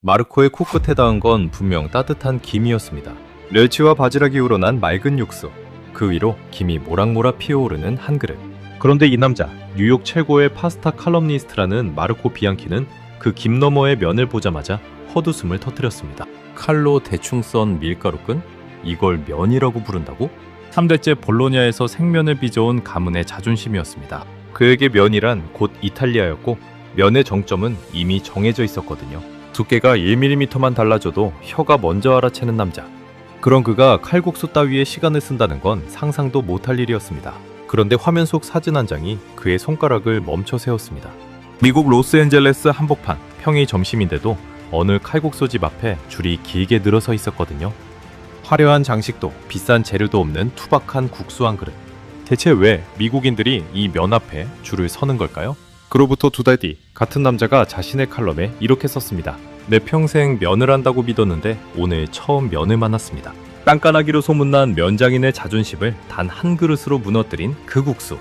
마르코의 코끝에 닿은 건 분명 따뜻한 김이었습니다. 멸치와 바지락이 우러난 맑은 육수, 그 위로 김이 모락모락 피어오르는 한 그릇. 그런데 이 남자, 뉴욕 최고의 파스타 칼럼니스트라는 마르코 비앙키는 그 김 너머의 면을 보자마자 헛웃음을 터뜨렸습니다. 칼로 대충 썬 밀가루끈? 이걸 면이라고 부른다고? 3대째 볼로냐에서 생면을 빚어온 가문의 자존심이었습니다. 그에게 면이란 곧 이탈리아였고 면의 정점은 이미 정해져 있었거든요. 두께가 1mm만 달라져도 혀가 먼저 알아채는 남자. 그런 그가 칼국수 따위에 시간을 쓴다는 건 상상도 못할 일이었습니다. 그런데 화면 속 사진 한 장이 그의 손가락을 멈춰 세웠습니다. 미국 로스앤젤레스 한복판, 평일 점심인데도 어느 칼국수집 앞에 줄이 길게 늘어서 있었거든요. 화려한 장식도 비싼 재료도 없는 투박한 국수 한 그릇. 대체 왜 미국인들이 이 면 앞에 줄을 서는 걸까요? 그로부터 2달 뒤 같은 남자가 자신의 칼럼에 이렇게 썼습니다. 내 평생 면을 한다고 믿었는데 오늘 처음 면을 만났습니다. 깐깐하기로 소문난 면장인의 자존심을 단 한 그릇으로 무너뜨린 그 국수.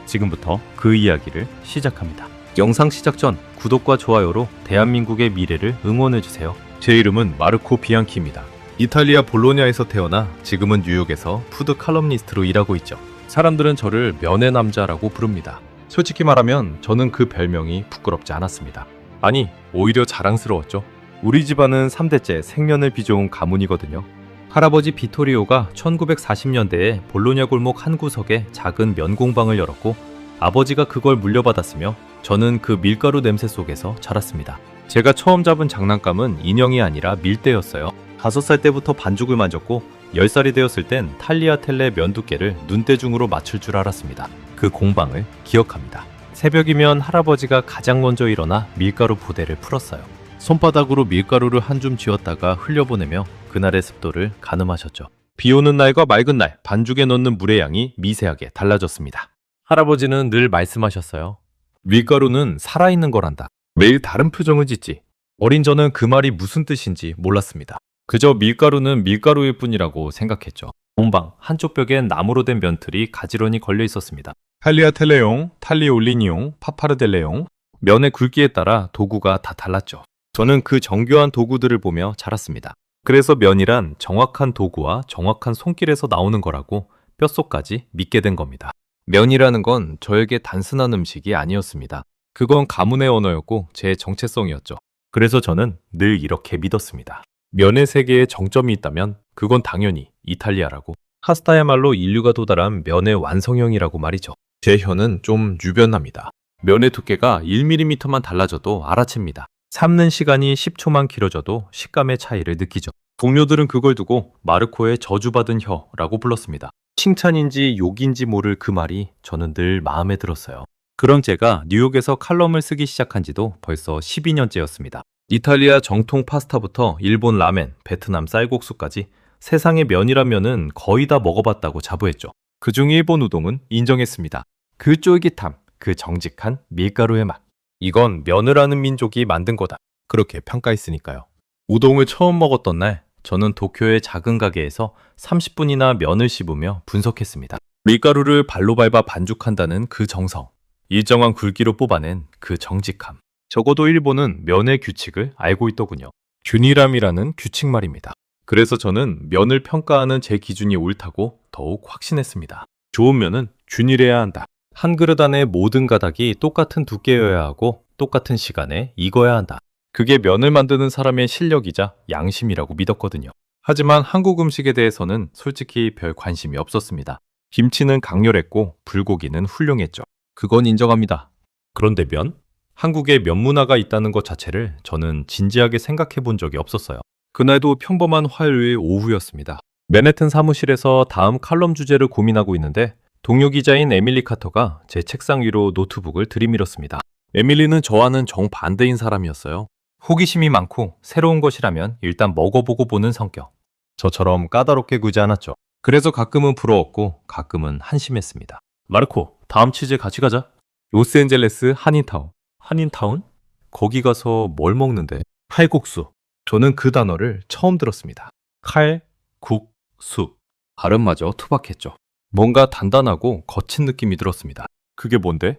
지금부터 그 이야기를 시작합니다. 영상 시작 전 구독과 좋아요로 대한민국의 미래를 응원해주세요. 제 이름은 마르코 비앙키입니다. 이탈리아 볼로냐에서 태어나 지금은 뉴욕에서 푸드 칼럼니스트로 일하고 있죠. 사람들은 저를 면의 남자라고 부릅니다. 솔직히 말하면 저는 그 별명이 부끄럽지 않았습니다. 아니, 오히려 자랑스러웠죠. 우리 집안은 3대째 생면을 빚어온 가문이거든요. 할아버지 비토리오가 1940년대에 볼로냐 골목 한 구석에 작은 면 공방을 열었고 아버지가 그걸 물려받았으며 저는 그 밀가루 냄새 속에서 자랐습니다. 제가 처음 잡은 장난감은 인형이 아니라 밀대였어요. 5살 때부터 반죽을 만졌고 10살이 되었을 땐 탈리아텔레 면 두께를 눈대중으로 맞출 줄 알았습니다. 그 공방을 기억합니다. 새벽이면 할아버지가 가장 먼저 일어나 밀가루 보대를 풀었어요. 손바닥으로 밀가루를 한 줌 쥐었다가 흘려보내며 그날의 습도를 가늠하셨죠. 비 오는 날과 맑은 날 반죽에 넣는 물의 양이 미세하게 달라졌습니다. 할아버지는 늘 말씀하셨어요. 밀가루는 살아있는 거란다. 매일 다른 표정을 짓지. 어린 저는 그 말이 무슨 뜻인지 몰랐습니다. 그저 밀가루는 밀가루일 뿐이라고 생각했죠. 공방 한쪽 벽엔 나무로 된 면틀이 가지런히 걸려 있었습니다. 탈리아텔레용, 탈리올리니용, 파파르델레용. 면의 굵기에 따라 도구가 다 달랐죠. 저는 그 정교한 도구들을 보며 자랐습니다. 그래서 면이란 정확한 도구와 정확한 손길에서 나오는 거라고 뼛속까지 믿게 된 겁니다. 면이라는 건 저에게 단순한 음식이 아니었습니다. 그건 가문의 언어였고 제 정체성이었죠. 그래서 저는 늘 이렇게 믿었습니다. 면의 세계에 정점이 있다면 그건 당연히 이탈리아라고. 파스타야말로 인류가 도달한 면의 완성형이라고 말이죠. 제 혀는 좀 유변합니다. 면의 두께가 1mm만 달라져도 알아챕니다. 삶는 시간이 10초만 길어져도 식감의 차이를 느끼죠. 동료들은 그걸 두고 마르코의 저주받은 혀라고 불렀습니다. 칭찬인지 욕인지 모를 그 말이 저는 늘 마음에 들었어요. 그런 제가 뉴욕에서 칼럼을 쓰기 시작한 지도 벌써 12년째였습니다. 이탈리아 정통 파스타부터 일본 라멘, 베트남 쌀국수까지 세상의 면이라면은 거의 다 먹어봤다고 자부했죠. 그중 일본 우동은 인정했습니다. 그 쫄깃함, 그 정직한 밀가루의 맛. 이건 면을 아는 민족이 만든 거다. 그렇게 평가했으니까요. 우동을 처음 먹었던 날 저는 도쿄의 작은 가게에서 30분이나 면을 씹으며 분석했습니다. 밀가루를 발로 밟아 반죽한다는 그 정성, 일정한 굵기로 뽑아낸 그 정직함. 적어도 일본은 면의 규칙을 알고 있더군요. 균일함이라는 규칙 말입니다. 그래서 저는 면을 평가하는 제 기준이 옳다고 더욱 확신했습니다. 좋은 면은 균일해야 한다. 한 그릇 안에 모든 가닥이 똑같은 두께여야 하고 똑같은 시간에 익어야 한다. 그게 면을 만드는 사람의 실력이자 양심이라고 믿었거든요. 하지만 한국 음식에 대해서는 솔직히 별 관심이 없었습니다. 김치는 강렬했고 불고기는 훌륭했죠. 그건 인정합니다. 그런데 면? 한국에 면 문화가 있다는 것 자체를 저는 진지하게 생각해 본 적이 없었어요. 그날도 평범한 화요일 오후였습니다. 맨해튼 사무실에서 다음 칼럼 주제를 고민하고 있는데 동료 기자인 에밀리 카터가 제 책상 위로 노트북을 들이밀었습니다. 에밀리는 저와는 정반대인 사람이었어요. 호기심이 많고 새로운 것이라면 일단 먹어보고 보는 성격. 저처럼 까다롭게 구지 않았죠. 그래서 가끔은 부러웠고 가끔은 한심했습니다. 마르코, 다음 취재 같이 가자. 로스앤젤레스 한인타운. 한인타운? 거기 가서 뭘 먹는데? 칼국수. 저는 그 단어를 처음 들었습니다. 칼, 국, 수. 발음마저 투박했죠. 뭔가 단단하고 거친 느낌이 들었습니다. 그게 뭔데?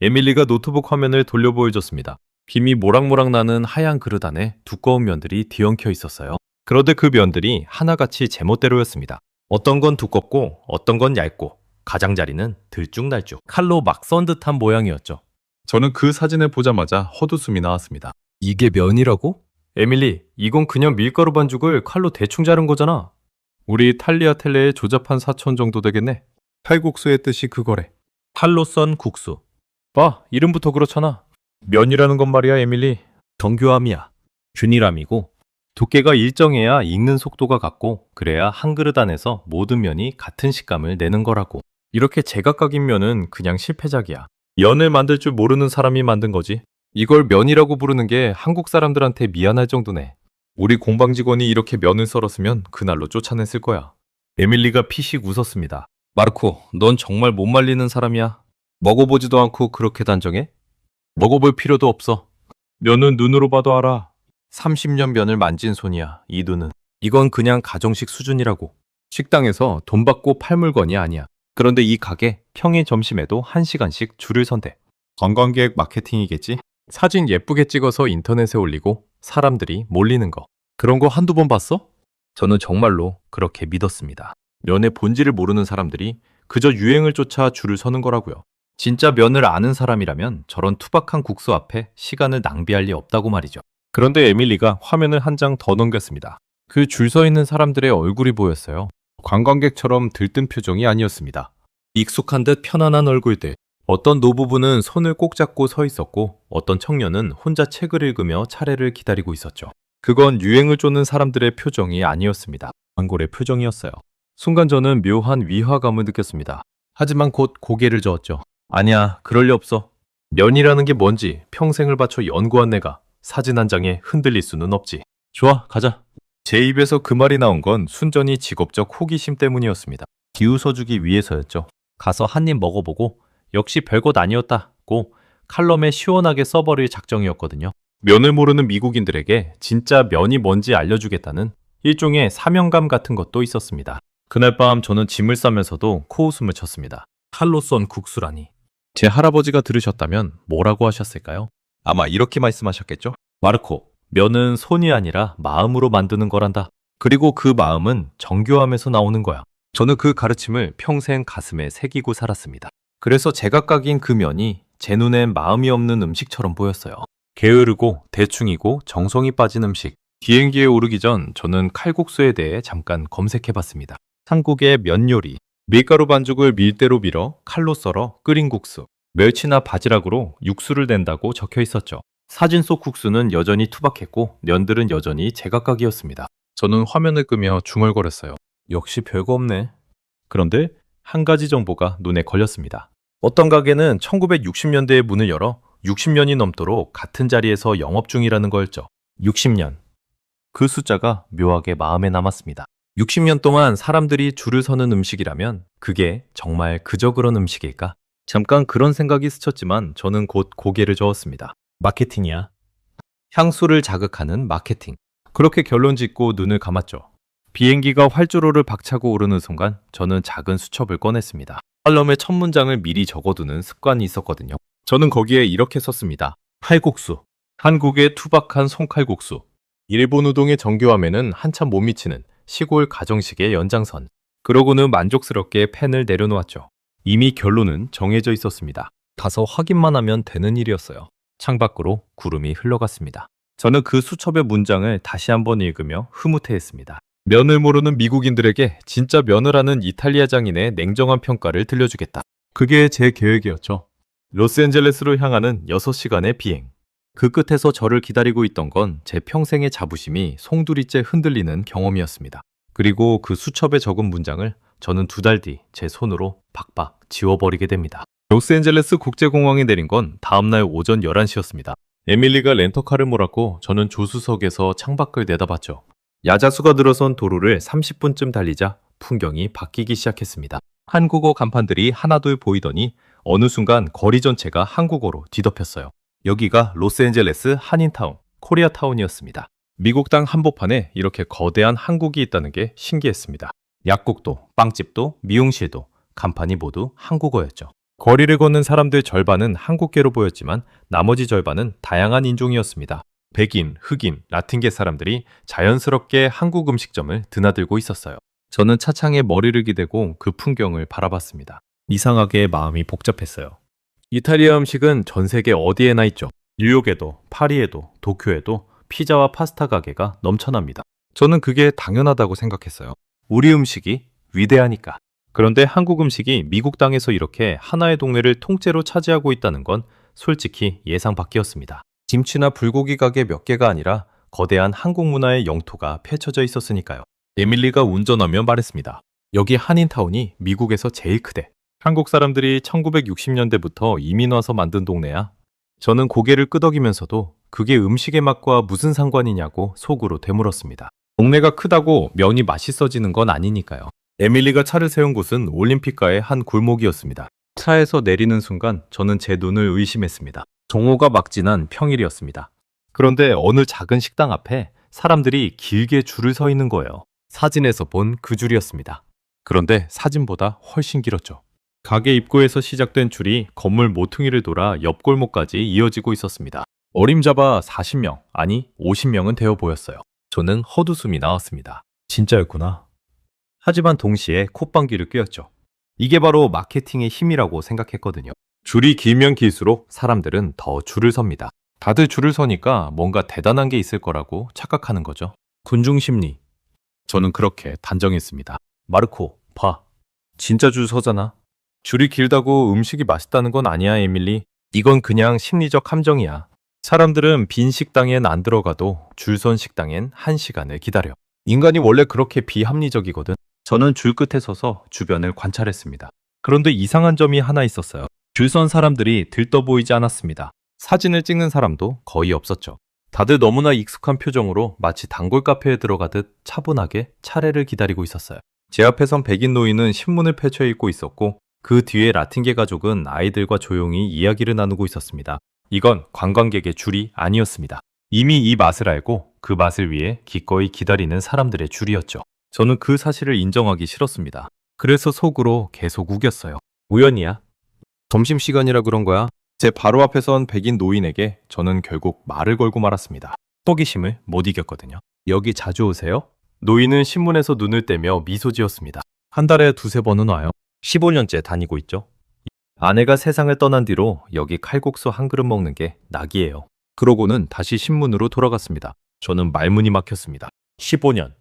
에밀리가 노트북 화면을 돌려 보여줬습니다. 김이 모락모락 나는 하얀 그릇 안에 두꺼운 면들이 뒤엉켜 있었어요. 그런데 그 면들이 하나같이 제멋대로였습니다. 어떤 건 두껍고 어떤 건 얇고 가장자리는 들쭉날쭉 칼로 막 썬 듯한 모양이었죠. 저는 그 사진을 보자마자 헛웃음이 나왔습니다. 이게 면이라고? 에밀리, 이건 그냥 밀가루 반죽을 칼로 대충 자른 거잖아. 우리 탈리아텔레의 조잡한 사촌 정도 되겠네. 칼국수의 뜻이 그거래. 칼로 썬 국수. 봐, 이름부터 그렇잖아. 면이라는 건 말이야, 에밀리. 정교함이야. 균일함이고 두께가 일정해야 익는 속도가 같고 그래야 한 그릇 안에서 모든 면이 같은 식감을 내는 거라고. 이렇게 제각각인 면은 그냥 실패작이야. 면을 만들 줄 모르는 사람이 만든 거지. 이걸 면이라고 부르는 게 한국 사람들한테 미안할 정도네. 우리 공방 직원이 이렇게 면을 썰었으면 그날로 쫓아냈을 거야. 에밀리가 피식 웃었습니다. 마르코, 넌 정말 못 말리는 사람이야. 먹어보지도 않고 그렇게 단정해? 먹어볼 필요도 없어. 면은 눈으로 봐도 알아. 30년 면을 만진 손이야, 이 눈은. 이건 그냥 가정식 수준이라고. 식당에서 돈 받고 팔 물건이 아니야. 그런데 이 가게 평일 점심에도 1시간씩 줄을 선대. 관광객 마케팅이겠지? 사진 예쁘게 찍어서 인터넷에 올리고 사람들이 몰리는 거. 그런 거 한두 번 봤어? 저는 정말로 그렇게 믿었습니다. 면의 본질을 모르는 사람들이 그저 유행을 쫓아 줄을 서는 거라고요. 진짜 면을 아는 사람이라면 저런 투박한 국수 앞에 시간을 낭비할 리 없다고 말이죠. 그런데 에밀리가 화면을 한 장 더 넘겼습니다. 그 줄 서 있는 사람들의 얼굴이 보였어요. 관광객처럼 들뜬 표정이 아니었습니다. 익숙한 듯 편안한 얼굴들. 어떤 노부부는 손을 꼭 잡고 서 있었고 어떤 청년은 혼자 책을 읽으며 차례를 기다리고 있었죠. 그건 유행을 쫓는 사람들의 표정이 아니었습니다. 광골의 표정이었어요. 순간 저는 묘한 위화감을 느꼈습니다. 하지만 곧 고개를 저었죠. 아니야, 그럴 리 없어. 면이라는 게 뭔지 평생을 바쳐 연구한 내가 사진 한 장에 흔들릴 수는 없지. 좋아, 가자. 제 입에서 그 말이 나온 건 순전히 직업적 호기심 때문이었습니다. 기웃어주기 위해서였죠. 가서 한 입 먹어보고 역시 별것 아니었다고 칼럼에 시원하게 써버릴 작정이었거든요. 면을 모르는 미국인들에게 진짜 면이 뭔지 알려주겠다는 일종의 사명감 같은 것도 있었습니다. 그날 밤 저는 짐을 싸면서도 코웃음을 쳤습니다. 칼로 썬 국수라니. 제 할아버지가 들으셨다면 뭐라고 하셨을까요? 아마 이렇게 말씀하셨겠죠? 마르코, 면은 손이 아니라 마음으로 만드는 거란다. 그리고 그 마음은 정교함에서 나오는 거야. 저는 그 가르침을 평생 가슴에 새기고 살았습니다. 그래서 제각각인 그 면이 제 눈엔 마음이 없는 음식처럼 보였어요. 게으르고 대충이고 정성이 빠진 음식. 비행기에 오르기 전 저는 칼국수에 대해 잠깐 검색해봤습니다. 한국의 면 요리. 밀가루 반죽을 밀대로 밀어 칼로 썰어 끓인 국수. 멸치나 바지락으로 육수를 낸다고 적혀 있었죠. 사진 속 국수는 여전히 투박했고 면들은 여전히 제각각이었습니다. 저는 화면을 끄며 중얼거렸어요. 역시 별거 없네. 그런데 한 가지 정보가 눈에 걸렸습니다. 어떤 가게는 1960년대에 문을 열어 60년이 넘도록 같은 자리에서 영업 중이라는 거였죠. 60년. 그 숫자가 묘하게 마음에 남았습니다. 60년 동안 사람들이 줄을 서는 음식이라면 그게 정말 그저 그런 음식일까? 잠깐 그런 생각이 스쳤지만 저는 곧 고개를 저었습니다. 마케팅이야. 향수를 자극하는 마케팅. 그렇게 결론 짓고 눈을 감았죠. 비행기가 활주로를 박차고 오르는 순간 저는 작은 수첩을 꺼냈습니다. 칼럼의 첫 문장을 미리 적어두는 습관이 있었거든요. 저는 거기에 이렇게 썼습니다. 칼국수. 한국의 투박한 손칼국수. 일본 우동의 정교함에는 한참 못 미치는 시골 가정식의 연장선. 그러고는 만족스럽게 펜을 내려놓았죠. 이미 결론은 정해져 있었습니다. 가서 확인만 하면 되는 일이었어요. 창밖으로 구름이 흘러갔습니다. 저는 그 수첩의 문장을 다시 한번 읽으며 흐뭇해했습니다. 면을 모르는 미국인들에게 진짜 면을 아는 이탈리아 장인의 냉정한 평가를 들려주겠다. 그게 제 계획이었죠. 로스앤젤레스로 향하는 6시간의 비행. 그 끝에서 저를 기다리고 있던 건 제 평생의 자부심이 송두리째 흔들리는 경험이었습니다. 그리고 그 수첩에 적은 문장을 저는 2달 뒤 제 손으로 박박 지워버리게 됩니다. 로스앤젤레스 국제공항에 내린 건 다음날 오전 11시였습니다. 에밀리가 렌터카를 몰았고 저는 조수석에서 창밖을 내다봤죠. 야자수가 들어선 도로를 30분쯤 달리자 풍경이 바뀌기 시작했습니다. 한국어 간판들이 하나둘 보이더니 어느 순간 거리 전체가 한국어로 뒤덮였어요. 여기가 로스앤젤레스 한인타운, 코리아타운이었습니다. 미국 땅 한복판에 이렇게 거대한 한국이 있다는 게 신기했습니다. 약국도, 빵집도, 미용실도 간판이 모두 한국어였죠. 거리를 걷는 사람들 절반은 한국계로 보였지만 나머지 절반은 다양한 인종이었습니다. 백인, 흑인, 라틴계 사람들이 자연스럽게 한국 음식점을 드나들고 있었어요. 저는 차창에 머리를 기대고 그 풍경을 바라봤습니다. 이상하게 마음이 복잡했어요. 이탈리아 음식은 전 세계 어디에나 있죠. 뉴욕에도, 파리에도, 도쿄에도 피자와 파스타 가게가 넘쳐납니다. 저는 그게 당연하다고 생각했어요. 우리 음식이 위대하니까. 그런데 한국 음식이 미국 땅에서 이렇게 하나의 동네를 통째로 차지하고 있다는 건 솔직히 예상 밖이었습니다. 김치나 불고기 가게 몇 개가 아니라 거대한 한국 문화의 영토가 펼쳐져 있었으니까요. 에밀리가 운전하며 말했습니다. 여기 한인타운이 미국에서 제일 크대. 한국 사람들이 1960년대부터 이민 와서 만든 동네야. 저는 고개를 끄덕이면서도 그게 음식의 맛과 무슨 상관이냐고 속으로 되물었습니다. 동네가 크다고 면이 맛있어지는 건 아니니까요. 에밀리가 차를 세운 곳은 올림픽가의 한 골목이었습니다. 차에서 내리는 순간 저는 제 눈을 의심했습니다. 정오가 막 지난 평일이었습니다. 그런데 어느 작은 식당 앞에 사람들이 길게 줄을 서 있는 거예요. 사진에서 본 그 줄이었습니다. 그런데 사진보다 훨씬 길었죠. 가게 입구에서 시작된 줄이 건물 모퉁이를 돌아 옆 골목까지 이어지고 있었습니다. 어림잡아 40명, 아니 50명은 되어 보였어요. 저는 헛웃음이 나왔습니다. 진짜였구나. 하지만 동시에 콧방귀를 뀌었죠. 이게 바로 마케팅의 힘이라고 생각했거든요. 줄이 길면 길수록 사람들은 더 줄을 섭니다. 다들 줄을 서니까 뭔가 대단한 게 있을 거라고 착각하는 거죠. 군중 심리. 저는 그렇게 단정했습니다. 마르코, 봐. 진짜 줄 서잖아. 줄이 길다고 음식이 맛있다는 건 아니야, 에밀리. 이건 그냥 심리적 함정이야. 사람들은 빈 식당엔 안 들어가도 줄 선 식당엔 1시간을 기다려. 인간이 원래 그렇게 비합리적이거든. 저는 줄 끝에 서서 주변을 관찰했습니다. 그런데 이상한 점이 하나 있었어요. 줄 선 사람들이 들떠 보이지 않았습니다. 사진을 찍는 사람도 거의 없었죠. 다들 너무나 익숙한 표정으로 마치 단골 카페에 들어가듯 차분하게 차례를 기다리고 있었어요. 제 앞에선 백인 노인은 신문을 펼쳐 읽고 있었고 그 뒤에 라틴계 가족은 아이들과 조용히 이야기를 나누고 있었습니다. 이건 관광객의 줄이 아니었습니다. 이미 이 맛을 알고 그 맛을 위해 기꺼이 기다리는 사람들의 줄이었죠. 저는 그 사실을 인정하기 싫었습니다. 그래서 속으로 계속 우겼어요. 우연이야? 점심시간이라 그런 거야? 제 바로 앞에 선 백인 노인에게 저는 결국 말을 걸고 말았습니다. 호기심을 못 이겼거든요. 여기 자주 오세요? 노인은 신문에서 눈을 떼며 미소 지었습니다. 한 달에 2~3번은 와요. 15년째 다니고 있죠. 아내가 세상을 떠난 뒤로 여기 칼국수 한 그릇 먹는 게 낙이에요. 그러고는 다시 신문으로 돌아갔습니다. 저는 말문이 막혔습니다. 15년.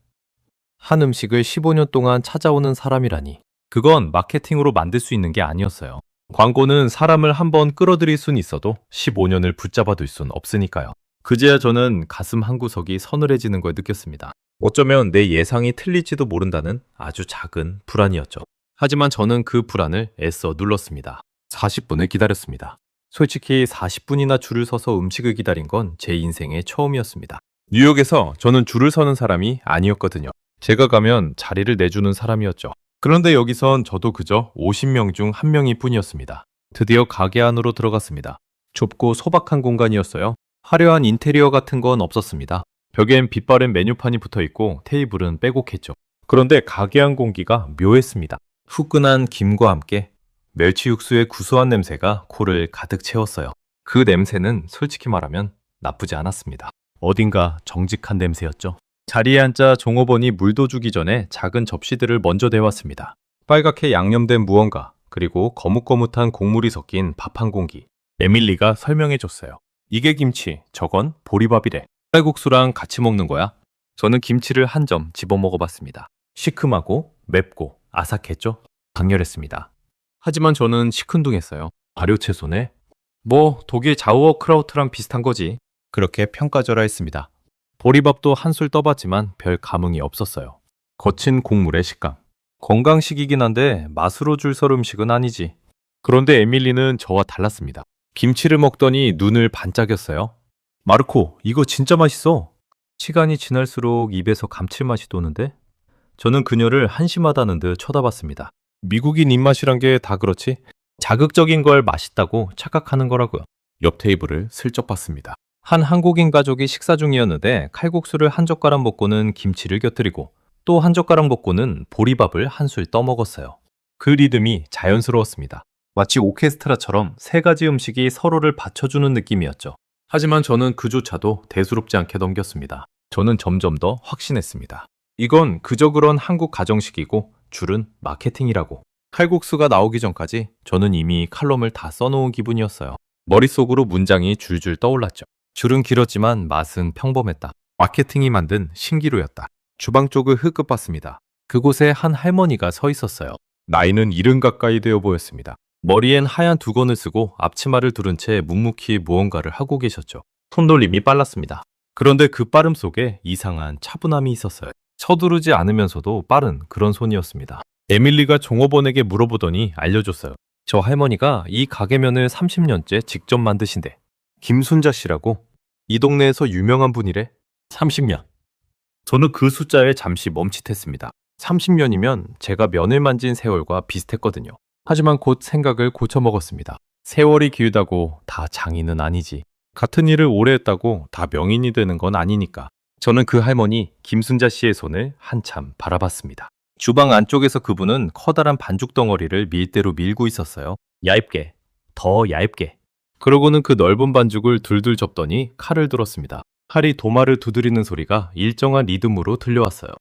한 음식을 15년 동안 찾아오는 사람이라니. 그건 마케팅으로 만들 수 있는 게 아니었어요. 광고는 사람을 한번 끌어들일 순 있어도 15년을 붙잡아둘 순 없으니까요. 그제야 저는 가슴 한구석이 서늘해지는 걸 느꼈습니다. 어쩌면 내 예상이 틀릴지도 모른다는 아주 작은 불안이었죠. 하지만 저는 그 불안을 애써 눌렀습니다. 40분을 기다렸습니다. 솔직히 40분이나 줄을 서서 음식을 기다린 건 제 인생의 처음이었습니다. 뉴욕에서 저는 줄을 서는 사람이 아니었거든요. 제가 가면 자리를 내주는 사람이었죠. 그런데 여기선 저도 그저 50명 중 한 명일 뿐이었습니다. 드디어 가게 안으로 들어갔습니다. 좁고 소박한 공간이었어요. 화려한 인테리어 같은 건 없었습니다. 벽엔 빛바랜 메뉴판이 붙어 있고 테이블은 빼곡했죠. 그런데 가게 안 공기가 묘했습니다. 후끈한 김과 함께 멸치 육수의 구수한 냄새가 코를 가득 채웠어요. 그 냄새는 솔직히 말하면 나쁘지 않았습니다. 어딘가 정직한 냄새였죠. 자리에 앉자 종업원이 물도 주기 전에 작은 접시들을 먼저 대왔습니다. 빨갛게 양념된 무언가, 그리고 거뭇거뭇한 곡물이 섞인 밥 한 공기. 에밀리가 설명해줬어요. 이게 김치, 저건 보리밥이래. 쌀국수랑 같이 먹는 거야. 저는 김치를 한 점 집어 먹어봤습니다. 시큼하고 맵고 아삭했죠? 강렬했습니다. 하지만 저는 시큰둥했어요. 발효채소네? 뭐 독일 자우어크라우트랑 비슷한 거지. 그렇게 평가절하했습니다. 보리밥도 한술 떠봤지만 별 감흥이 없었어요. 거친 곡물의 식감. 건강식이긴 한데 맛으로 줄 설 음식은 아니지. 그런데 에밀리는 저와 달랐습니다. 김치를 먹더니 눈을 반짝였어요. 마르코, 이거 진짜 맛있어. 시간이 지날수록 입에서 감칠맛이 도는데? 저는 그녀를 한심하다는 듯 쳐다봤습니다. 미국인 입맛이란 게 다 그렇지? 자극적인 걸 맛있다고 착각하는 거라고요. 옆 테이블을 슬쩍 봤습니다. 한 한국인 가족이 식사 중이었는데 칼국수를 한 젓가락 먹고는 김치를 곁들이고 또 한 젓가락 먹고는 보리밥을 한술 떠먹었어요. 그 리듬이 자연스러웠습니다. 마치 오케스트라처럼 세 가지 음식이 서로를 받쳐주는 느낌이었죠. 하지만 저는 그조차도 대수롭지 않게 넘겼습니다. 저는 점점 더 확신했습니다. 이건 그저 그런 한국 가정식이고 줄은 마케팅이라고. 칼국수가 나오기 전까지 저는 이미 칼럼을 다 써놓은 기분이었어요. 머릿속으로 문장이 줄줄 떠올랐죠. 줄은 길었지만 맛은 평범했다. 마케팅이 만든 신기루였다. 주방 쪽을 흑급 봤습니다. 그곳에 한 할머니가 서 있었어요. 나이는 70 가까이 되어 보였습니다. 머리엔 하얀 두건을 쓰고 앞치마를 두른 채 묵묵히 무언가를 하고 계셨죠. 손놀림이 빨랐습니다. 그런데 그 빠름 속에 이상한 차분함이 있었어요. 서두르지 않으면서도 빠른 그런 손이었습니다. 에밀리가 종업원에게 물어보더니 알려줬어요. 저 할머니가 이 가게면을 30년째 직접 만드신대. 김순자 씨라고. 이 동네에서 유명한 분이래. 30년. 저는 그 숫자에 잠시 멈칫했습니다. 30년이면 제가 면을 만진 세월과 비슷했거든요. 하지만 곧 생각을 고쳐먹었습니다. 세월이 길다고 다 장인은 아니지. 같은 일을 오래 했다고 다 명인이 되는 건 아니니까. 저는 그 할머니 김순자 씨의 손을 한참 바라봤습니다. 주방 안쪽에서 그분은 커다란 반죽 덩어리를 밀대로 밀고 있었어요. 얇게, 더 얇게. 그러고는 그 넓은 반죽을 둘둘 접더니 칼을 들었습니다. 칼이 도마를 두드리는 소리가 일정한 리듬으로 들려왔어요.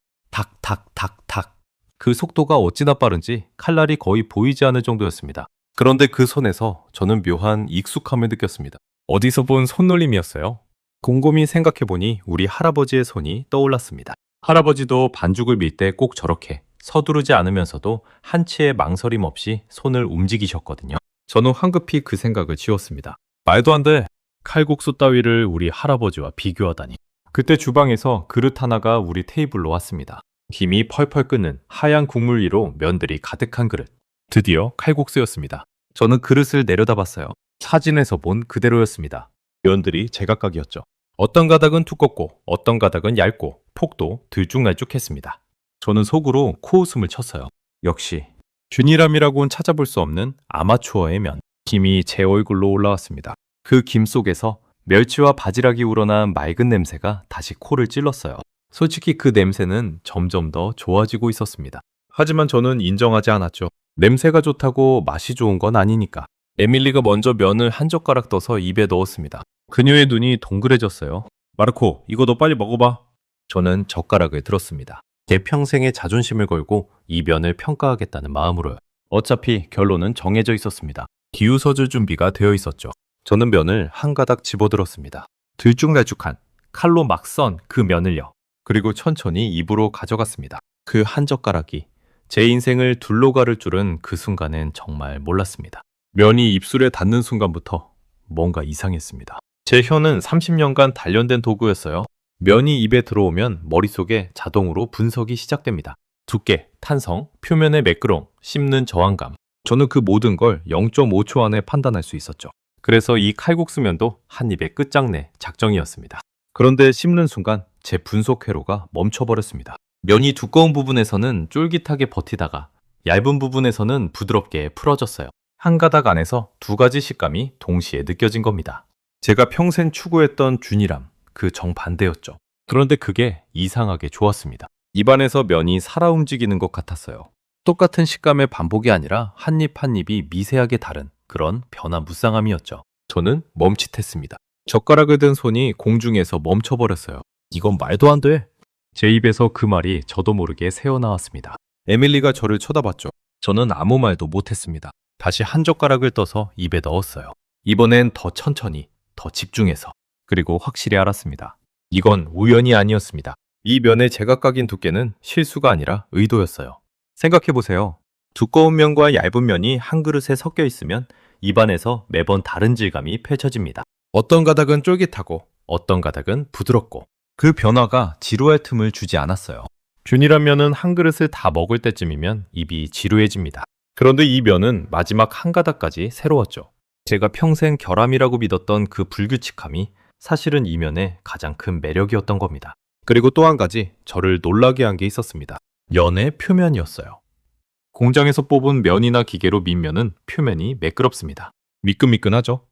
탁탁탁탁. 그 속도가 어찌나 빠른지 칼날이 거의 보이지 않을 정도였습니다. 그런데 그 손에서 저는 묘한 익숙함을 느꼈습니다. 어디서 본 손놀림이었어요. 곰곰이 생각해보니 우리 할아버지의 손이 떠올랐습니다. 할아버지도 반죽을 밀 때 꼭 저렇게 서두르지 않으면서도 한치의 망설임 없이 손을 움직이셨거든요. 저는 황급히 그 생각을 지웠습니다. 말도 안 돼. 칼국수 따위를 우리 할아버지와 비교하다니. 그때 주방에서 그릇 하나가 우리 테이블로 왔습니다. 김이 펄펄 끓는 하얀 국물 위로 면들이 가득한 그릇. 드디어 칼국수였습니다. 저는 그릇을 내려다봤어요. 사진에서 본 그대로였습니다. 면들이 제각각이었죠. 어떤 가닥은 두껍고 어떤 가닥은 얇고 폭도 들쭉날쭉했습니다. 저는 속으로 코웃음을 쳤어요. 역시 균일함이라고는 찾아볼 수 없는 아마추어의 면. 김이 제 얼굴로 올라왔습니다. 그 김 속에서 멸치와 바지락이 우러난 맑은 냄새가 다시 코를 찔렀어요. 솔직히 그 냄새는 점점 더 좋아지고 있었습니다. 하지만 저는 인정하지 않았죠. 냄새가 좋다고 맛이 좋은 건 아니니까. 에밀리가 먼저 면을 한 젓가락 떠서 입에 넣었습니다. 그녀의 눈이 동그래졌어요. 마르코, 이거 너 빨리 먹어봐. 저는 젓가락을 들었습니다. 제 평생의 자존심을 걸고 이 면을 평가하겠다는 마음으로요. 어차피 결론은 정해져 있었습니다. 기우서줄 준비가 되어 있었죠. 저는 면을 한 가닥 집어들었습니다. 들쭉날쭉한 칼로 막 썬 그 면을요. 그리고 천천히 입으로 가져갔습니다. 그 한 젓가락이 제 인생을 둘로 가를 줄은 그 순간엔 정말 몰랐습니다. 면이 입술에 닿는 순간부터 뭔가 이상했습니다. 제 혀는 30년간 단련된 도구였어요. 면이 입에 들어오면 머릿속에 자동으로 분석이 시작됩니다. 두께, 탄성, 표면의 매끄러움, 씹는 저항감. 저는 그 모든 걸 0.5초 안에 판단할 수 있었죠. 그래서 이 칼국수면도 한 입의 끝장내 작정이었습니다. 그런데 씹는 순간 제 분석 회로가 멈춰버렸습니다. 면이 두꺼운 부분에서는 쫄깃하게 버티다가 얇은 부분에서는 부드럽게 풀어졌어요. 한 가닥 안에서 두 가지 식감이 동시에 느껴진 겁니다. 제가 평생 추구했던 균일함, 그 정반대였죠. 그런데 그게 이상하게 좋았습니다. 입안에서 면이 살아 움직이는 것 같았어요. 똑같은 식감의 반복이 아니라 한 입 한 입이 미세하게 다른 그런 변화무쌍함이었죠. 저는 멈칫했습니다. 젓가락을 든 손이 공중에서 멈춰버렸어요. 이건 말도 안 돼. 제 입에서 그 말이 저도 모르게 새어나왔습니다. 에밀리가 저를 쳐다봤죠. 저는 아무 말도 못했습니다. 다시 한 젓가락을 떠서 입에 넣었어요. 이번엔 더 천천히, 더 집중해서. 그리고 확실히 알았습니다. 이건 우연이 아니었습니다. 이 면의 제각각인 두께는 실수가 아니라 의도였어요. 생각해보세요. 두꺼운 면과 얇은 면이 한 그릇에 섞여 있으면 입안에서 매번 다른 질감이 펼쳐집니다. 어떤 가닥은 쫄깃하고 어떤 가닥은 부드럽고 그 변화가 지루할 틈을 주지 않았어요. 균일한 면은 한 그릇을 다 먹을 때쯤이면 입이 지루해집니다. 그런데 이 면은 마지막 한 가닥까지 새로웠죠. 제가 평생 결함이라고 믿었던 그 불규칙함이 사실은 이 면의 가장 큰 매력이었던 겁니다. 그리고 또 한 가지 저를 놀라게 한 게 있었습니다. 면의 표면이었어요. 공장에서 뽑은 면이나 기계로 민 면은 표면이 매끄럽습니다. 미끈미끈하죠?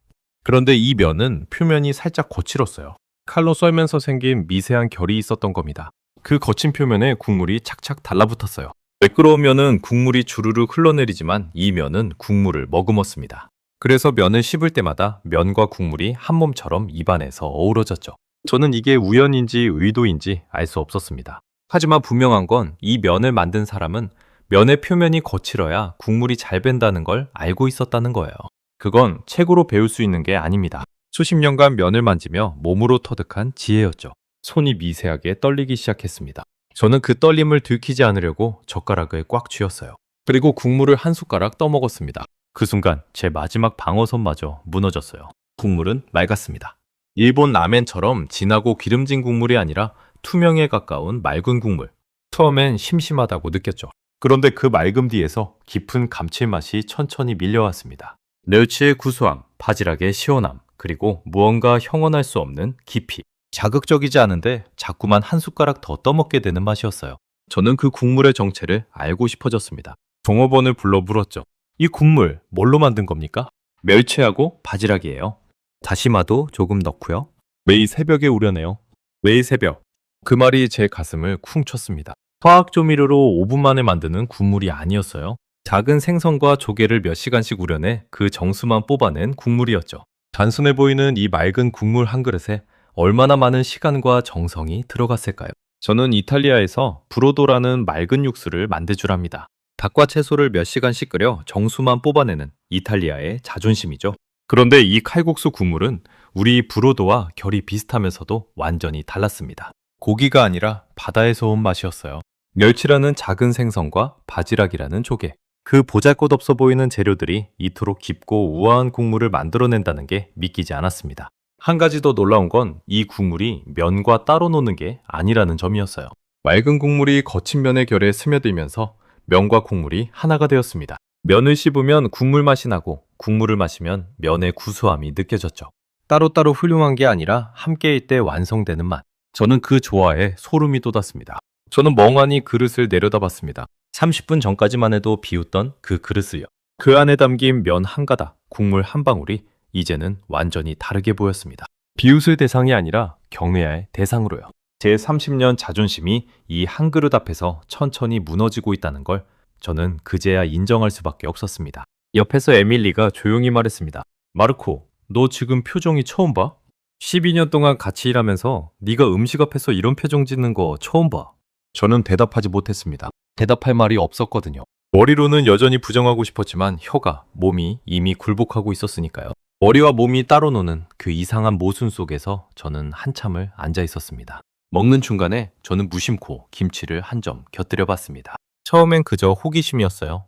그런데 이 면은 표면이 살짝 거칠었어요. 칼로 썰면서 생긴 미세한 결이 있었던 겁니다. 그 거친 표면에 국물이 착착 달라붙었어요. 매끄러운 면은 국물이 주르륵 흘러내리지만 이 면은 국물을 머금었습니다. 그래서 면을 씹을 때마다 면과 국물이 한 몸처럼 입안에서 어우러졌죠. 저는 이게 우연인지 의도인지 알 수 없었습니다. 하지만 분명한 건 이 면을 만든 사람은 면의 표면이 거칠어야 국물이 잘 밴다는 걸 알고 있었다는 거예요. 그건 책으로 배울 수 있는 게 아닙니다. 수십 년간 면을 만지며 몸으로 터득한 지혜였죠. 손이 미세하게 떨리기 시작했습니다. 저는 그 떨림을 들키지 않으려고 젓가락을 꽉 쥐었어요. 그리고 국물을 한 숟가락 떠먹었습니다. 그 순간 제 마지막 방어선마저 무너졌어요. 국물은 맑았습니다. 일본 라멘처럼 진하고 기름진 국물이 아니라 투명에 가까운 맑은 국물. 처음엔 심심하다고 느꼈죠. 그런데 그 맑음 뒤에서 깊은 감칠맛이 천천히 밀려왔습니다. 멸치의 구수함, 바지락의 시원함, 그리고 무언가 형언할 수 없는 깊이. 자극적이지 않은데 자꾸만 한 숟가락 더 떠먹게 되는 맛이었어요. 저는 그 국물의 정체를 알고 싶어졌습니다. 종업원을 불러 물었죠. 이 국물 뭘로 만든 겁니까? 멸치하고 바지락이에요. 다시마도 조금 넣고요. 매일 새벽에 우려내요. 매일 새벽. 그 말이 제 가슴을 쿵 쳤습니다. 화학 조미료로 5분 만에 만드는 국물이 아니었어요. 작은 생선과 조개를 몇 시간씩 우려내 그 정수만 뽑아낸 국물이었죠. 단순해 보이는 이 맑은 국물 한 그릇에 얼마나 많은 시간과 정성이 들어갔을까요? 저는 이탈리아에서 브로도라는 맑은 육수를 만들주랍니다. 닭과 채소를 몇 시간씩 끓여 정수만 뽑아내는 이탈리아의 자존심이죠. 그런데 이 칼국수 국물은 우리 브로도와 결이 비슷하면서도 완전히 달랐습니다. 고기가 아니라 바다에서 온 맛이었어요. 멸치라는 작은 생선과 바지락이라는 조개. 그 보잘것없어 보이는 재료들이 이토록 깊고 우아한 국물을 만들어낸다는 게 믿기지 않았습니다. 한 가지 더 놀라운 건 이 국물이 면과 따로 노는 게 아니라는 점이었어요. 맑은 국물이 거친 면의 결에 스며들면서 면과 국물이 하나가 되었습니다. 면을 씹으면 국물 맛이 나고 국물을 마시면 면의 구수함이 느껴졌죠. 따로따로 훌륭한 게 아니라 함께일 때 완성되는 맛. 저는 그 조화에 소름이 돋았습니다. 저는 멍하니 그릇을 내려다봤습니다. 30분 전까지만 해도 비웃던 그 그릇을요. 그 안에 담긴 면 한 가닥, 국물 한 방울이 이제는 완전히 다르게 보였습니다. 비웃을 대상이 아니라 경외할 대상으로요. 제 30년 자존심이 이 한 그릇 앞에서 천천히 무너지고 있다는 걸 저는 그제야 인정할 수밖에 없었습니다. 옆에서 에밀리가 조용히 말했습니다. 마르코, 너 지금 표정이 처음 봐? 12년 동안 같이 일하면서 네가 음식 앞에서 이런 표정 짓는 거 처음 봐. 저는 대답하지 못했습니다. 대답할 말이 없었거든요. 머리로는 여전히 부정하고 싶었지만 혀가, 몸이 이미 굴복하고 있었으니까요. 머리와 몸이 따로 노는 그 이상한 모순 속에서 저는 한참을 앉아 있었습니다. 먹는 중간에 저는 무심코 김치를 한 점 곁들여 봤습니다. 처음엔 그저 호기심이었어요.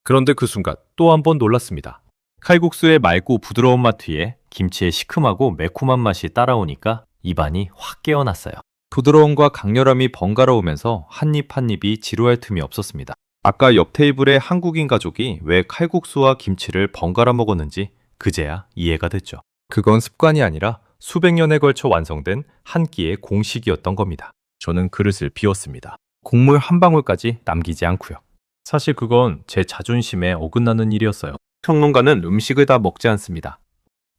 그런데 그 순간 또 한 번 놀랐습니다. 칼국수의 맑고 부드러운 맛 뒤에 김치의 시큼하고 매콤한 맛이 따라오니까 입안이 확 깨어났어요. 부드러움과 강렬함이 번갈아 오면서 한 입 한 입이 지루할 틈이 없었습니다. 아까 옆 테이블의 한국인 가족이 왜 칼국수와 김치를 번갈아 먹었는지 그제야 이해가 됐죠. 그건 습관이 아니라 수백 년에 걸쳐 완성된 한 끼의 공식이었던 겁니다. 저는 그릇을 비웠습니다. 국물 한 방울까지 남기지 않고요. 사실 그건 제 자존심에 어긋나는 일이었어요. 평론가는 음식을 다 먹지 않습니다.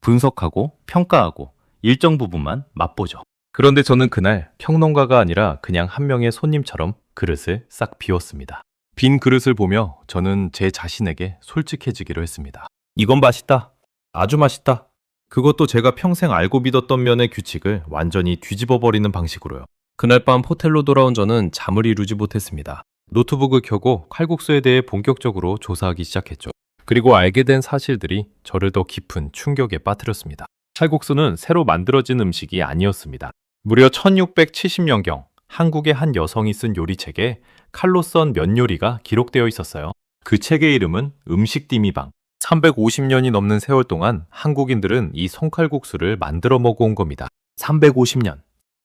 분석하고 평가하고 일정 부분만 맛보죠. 그런데 저는 그날 평론가가 아니라 그냥 한 명의 손님처럼 그릇을 싹 비웠습니다. 빈 그릇을 보며 저는 제 자신에게 솔직해지기로 했습니다. 이건 맛있다. 아주 맛있다. 그것도 제가 평생 알고 믿었던 면의 규칙을 완전히 뒤집어버리는 방식으로요. 그날 밤 호텔로 돌아온 저는 잠을 이루지 못했습니다. 노트북을 켜고 칼국수에 대해 본격적으로 조사하기 시작했죠. 그리고 알게 된 사실들이 저를 더 깊은 충격에 빠뜨렸습니다. 칼국수는 새로 만들어진 음식이 아니었습니다. 무려 1670년경 한국의 한 여성이 쓴 요리책에 칼로 썬 면 요리가 기록되어 있었어요. 그 책의 이름은 음식디미방. 350년이 넘는 세월 동안 한국인들은 이 손칼국수를 만들어 먹어온 겁니다. 350년.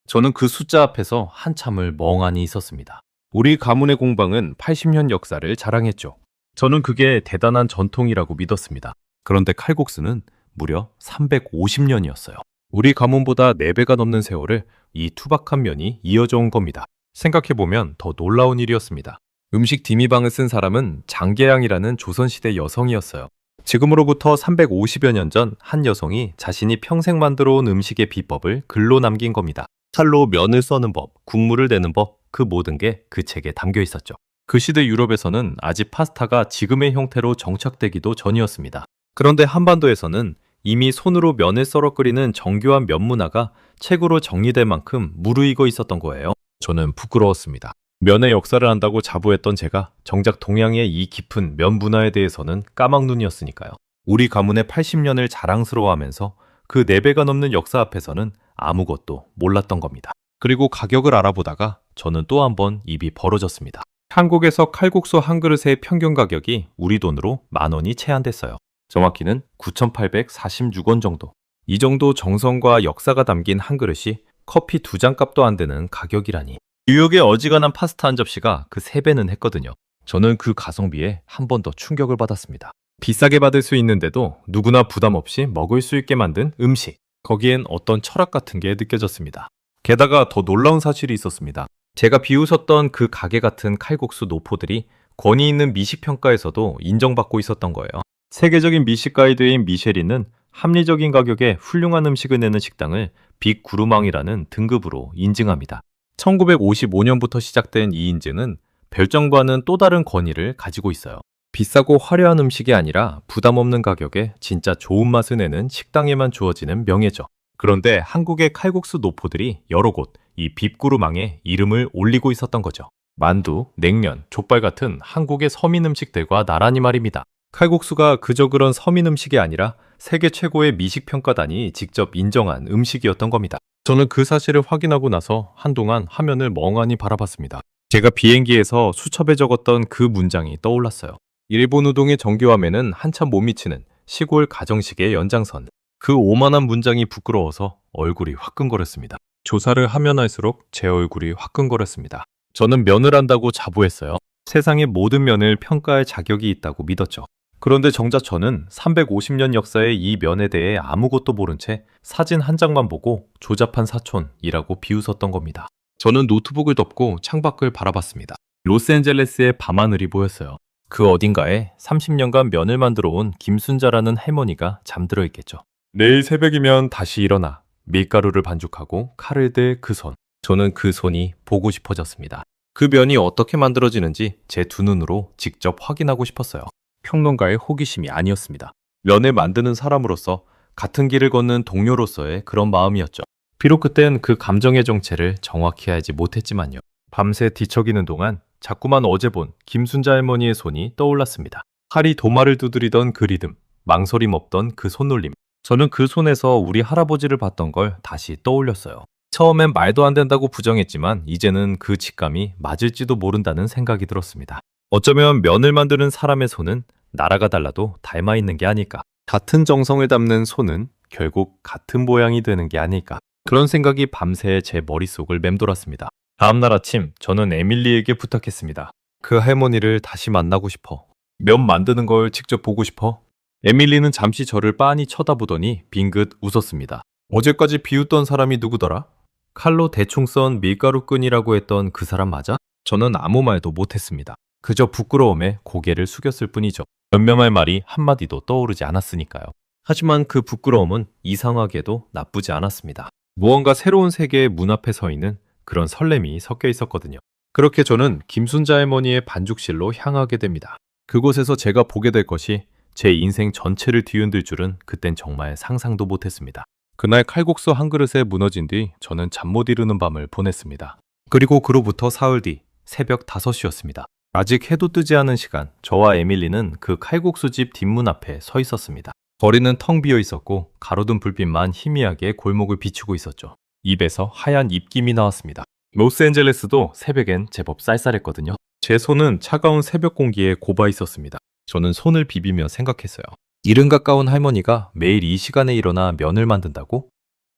저는 그 숫자 앞에서 한참을 멍하니 있었습니다. 우리 가문의 공방은 80년 역사를 자랑했죠. 저는 그게 대단한 전통이라고 믿었습니다. 그런데 칼국수는 무려 350년이었어요. 우리 가문보다 4배가 넘는 세월을 이 투박한 면이 이어져 온 겁니다. 생각해보면 더 놀라운 일이었습니다. 음식 디미방을 쓴 사람은 장계양이라는 조선시대 여성이었어요. 지금으로부터 350여 년 전 한 여성이 자신이 평생 만들어온 음식의 비법을 글로 남긴 겁니다. 칼로 면을 써는 법, 국물을 내는 법, 그 모든 게 그 책에 담겨 있었죠. 그 시대 유럽에서는 아직 파스타가 지금의 형태로 정착되기도 전이었습니다. 그런데 한반도에서는 이미 손으로 면을 썰어 끓이는 정교한 면 문화가 책으로 정리될 만큼 무르익어 있었던 거예요. 저는 부끄러웠습니다. 면의 역사를 안다고 자부했던 제가 정작 동양의 이 깊은 면 문화에 대해서는 까막눈이었으니까요. 우리 가문의 80년을 자랑스러워하면서 그 4배가 넘는 역사 앞에서는 아무것도 몰랐던 겁니다. 그리고 가격을 알아보다가 저는 또 한 번 입이 벌어졌습니다. 한국에서 칼국수 한 그릇의 평균 가격이 우리 돈으로 10,000원이 채 안 됐어요. 정확히는 9,846원 정도. 이 정도 정성과 역사가 담긴 한 그릇이 커피 2잔 값도 안 되는 가격이라니. 뉴욕의 어지간한 파스타 한 접시가 그 3배는 했거든요. 저는 그 가성비에 한 번 더 충격을 받았습니다. 비싸게 받을 수 있는데도 누구나 부담 없이 먹을 수 있게 만든 음식. 거기엔 어떤 철학 같은 게 느껴졌습니다. 게다가 더 놀라운 사실이 있었습니다. 제가 비웃었던 그 가게 같은 칼국수 노포들이 권위 있는 미식평가에서도 인정받고 있었던 거예요. 세계적인 미식 가이드인 미쉐린은 합리적인 가격에 훌륭한 음식을 내는 식당을 빅구르망이라는 등급으로 인증합니다. 1955년부터 시작된 이 인증은 별정과는 또 다른 권위를 가지고 있어요. 비싸고 화려한 음식이 아니라 부담 없는 가격에 진짜 좋은 맛을 내는 식당에만 주어지는 명예죠. 그런데 한국의 칼국수 노포들이 여러 곳 이 빅구르망에 이름을 올리고 있었던 거죠. 만두, 냉면, 족발 같은 한국의 서민 음식들과 나란히 말입니다. 칼국수가 그저 그런 서민 음식이 아니라 세계 최고의 미식평가단이 직접 인정한 음식이었던 겁니다. 저는 그 사실을 확인하고 나서 한동안 화면을 멍하니 바라봤습니다. 제가 비행기에서 수첩에 적었던 그 문장이 떠올랐어요. 일본 우동의 정교함에는 한참 못 미치는 시골 가정식의 연장선. 그 오만한 문장이 부끄러워서 얼굴이 화끈거렸습니다. 조사를 하면 할수록 제 얼굴이 화끈거렸습니다. 저는 면을 한다고 자부했어요. 세상의 모든 면을 평가할 자격이 있다고 믿었죠. 그런데 정작 저는 350년 역사의 이 면에 대해 아무것도 모른 채 사진 한 장만 보고 조잡한 사촌이라고 비웃었던 겁니다. 저는 노트북을 덮고 창밖을 바라봤습니다. 로스앤젤레스의 밤하늘이 보였어요. 그 어딘가에 30년간 면을 만들어 온 김순자라는 할머니가 잠들어 있겠죠. 내일 새벽이면 다시 일어나 밀가루를 반죽하고 칼을 들 그 손. 저는 그 손이 보고 싶어졌습니다. 그 면이 어떻게 만들어지는지 제 두 눈으로 직접 확인하고 싶었어요. 평론가의 호기심이 아니었습니다. 면을 만드는 사람으로서 같은 길을 걷는 동료로서의 그런 마음이었죠. 비록 그땐 그 감정의 정체를 정확히 알지 못했지만요. 밤새 뒤척이는 동안 자꾸만 어제 본 김순자 할머니의 손이 떠올랐습니다. 칼이 도마를 두드리던 그 리듬, 망설임 없던 그 손놀림. 저는 그 손에서 우리 할아버지를 봤던 걸 다시 떠올렸어요. 처음엔 말도 안 된다고 부정했지만 이제는 그 직감이 맞을지도 모른다는 생각이 들었습니다. 어쩌면 면을 만드는 사람의 손은 나라가 달라도 닮아 있는 게 아닐까. 같은 정성을 담는 손은 결국 같은 모양이 되는 게 아닐까. 그런 생각이 밤새 제 머릿속을 맴돌았습니다. 다음날 아침 저는 에밀리에게 부탁했습니다. 그 할머니를 다시 만나고 싶어. 면 만드는 걸 직접 보고 싶어. 에밀리는 잠시 저를 빤히 쳐다보더니 빙긋 웃었습니다. 어제까지 비웃던 사람이 누구더라? 칼로 대충 썬 밀가루끈이라고 했던 그 사람 맞아? 저는 아무 말도 못했습니다. 그저 부끄러움에 고개를 숙였을 뿐이죠. 변명할 말이 한마디도 떠오르지 않았으니까요. 하지만 그 부끄러움은 이상하게도 나쁘지 않았습니다. 무언가 새로운 세계의 문 앞에 서 있는 그런 설렘이 섞여 있었거든요. 그렇게 저는 김순자 할머니의 반죽실로 향하게 됩니다. 그곳에서 제가 보게 될 것이 제 인생 전체를 뒤흔들 줄은 그땐 정말 상상도 못했습니다. 그날 칼국수 한 그릇에 무너진 뒤 저는 잠 못 이루는 밤을 보냈습니다. 그리고 그로부터 사흘 뒤 새벽 5시였습니다. 아직 해도 뜨지 않은 시간, 저와 에밀리는 그 칼국수집 뒷문 앞에 서 있었습니다. 거리는 텅 비어 있었고 가로등 불빛만 희미하게 골목을 비추고 있었죠. 입에서 하얀 입김이 나왔습니다. 로스앤젤레스도 새벽엔 제법 쌀쌀했거든요. 제 손은 차가운 새벽 공기에 고바 있었습니다. 저는 손을 비비며 생각했어요. 이른 가까운 할머니가 매일 이 시간에 일어나 면을 만든다고?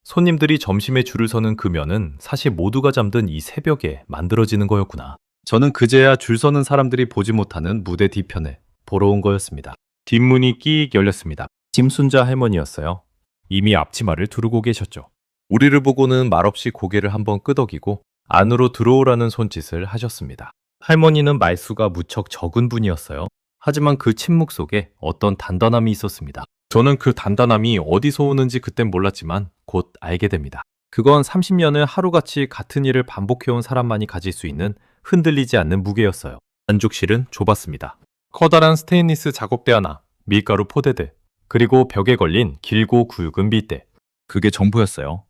손님들이 점심에 줄을 서는 그 면은 사실 모두가 잠든 이 새벽에 만들어지는 거였구나. 저는 그제야 줄 서는 사람들이 보지 못하는 무대 뒤편을 보러 온 거였습니다. 뒷문이 끼익 열렸습니다. 김순자 할머니였어요. 이미 앞치마를 두르고 계셨죠. 우리를 보고는 말없이 고개를 한번 끄덕이고 안으로 들어오라는 손짓을 하셨습니다. 할머니는 말수가 무척 적은 분이었어요. 하지만 그 침묵 속에 어떤 단단함이 있었습니다. 저는 그 단단함이 어디서 오는지 그땐 몰랐지만 곧 알게 됩니다. 그건 30년을 하루같이 같은 일을 반복해온 사람만이 가질 수 있는 흔들리지 않는 무게였어요. 반죽실은 좁았습니다. 커다란 스테인리스 작업대 하나, 밀가루 포대들, 그리고 벽에 걸린 길고 굵은 밑대. 그게 전부였어요.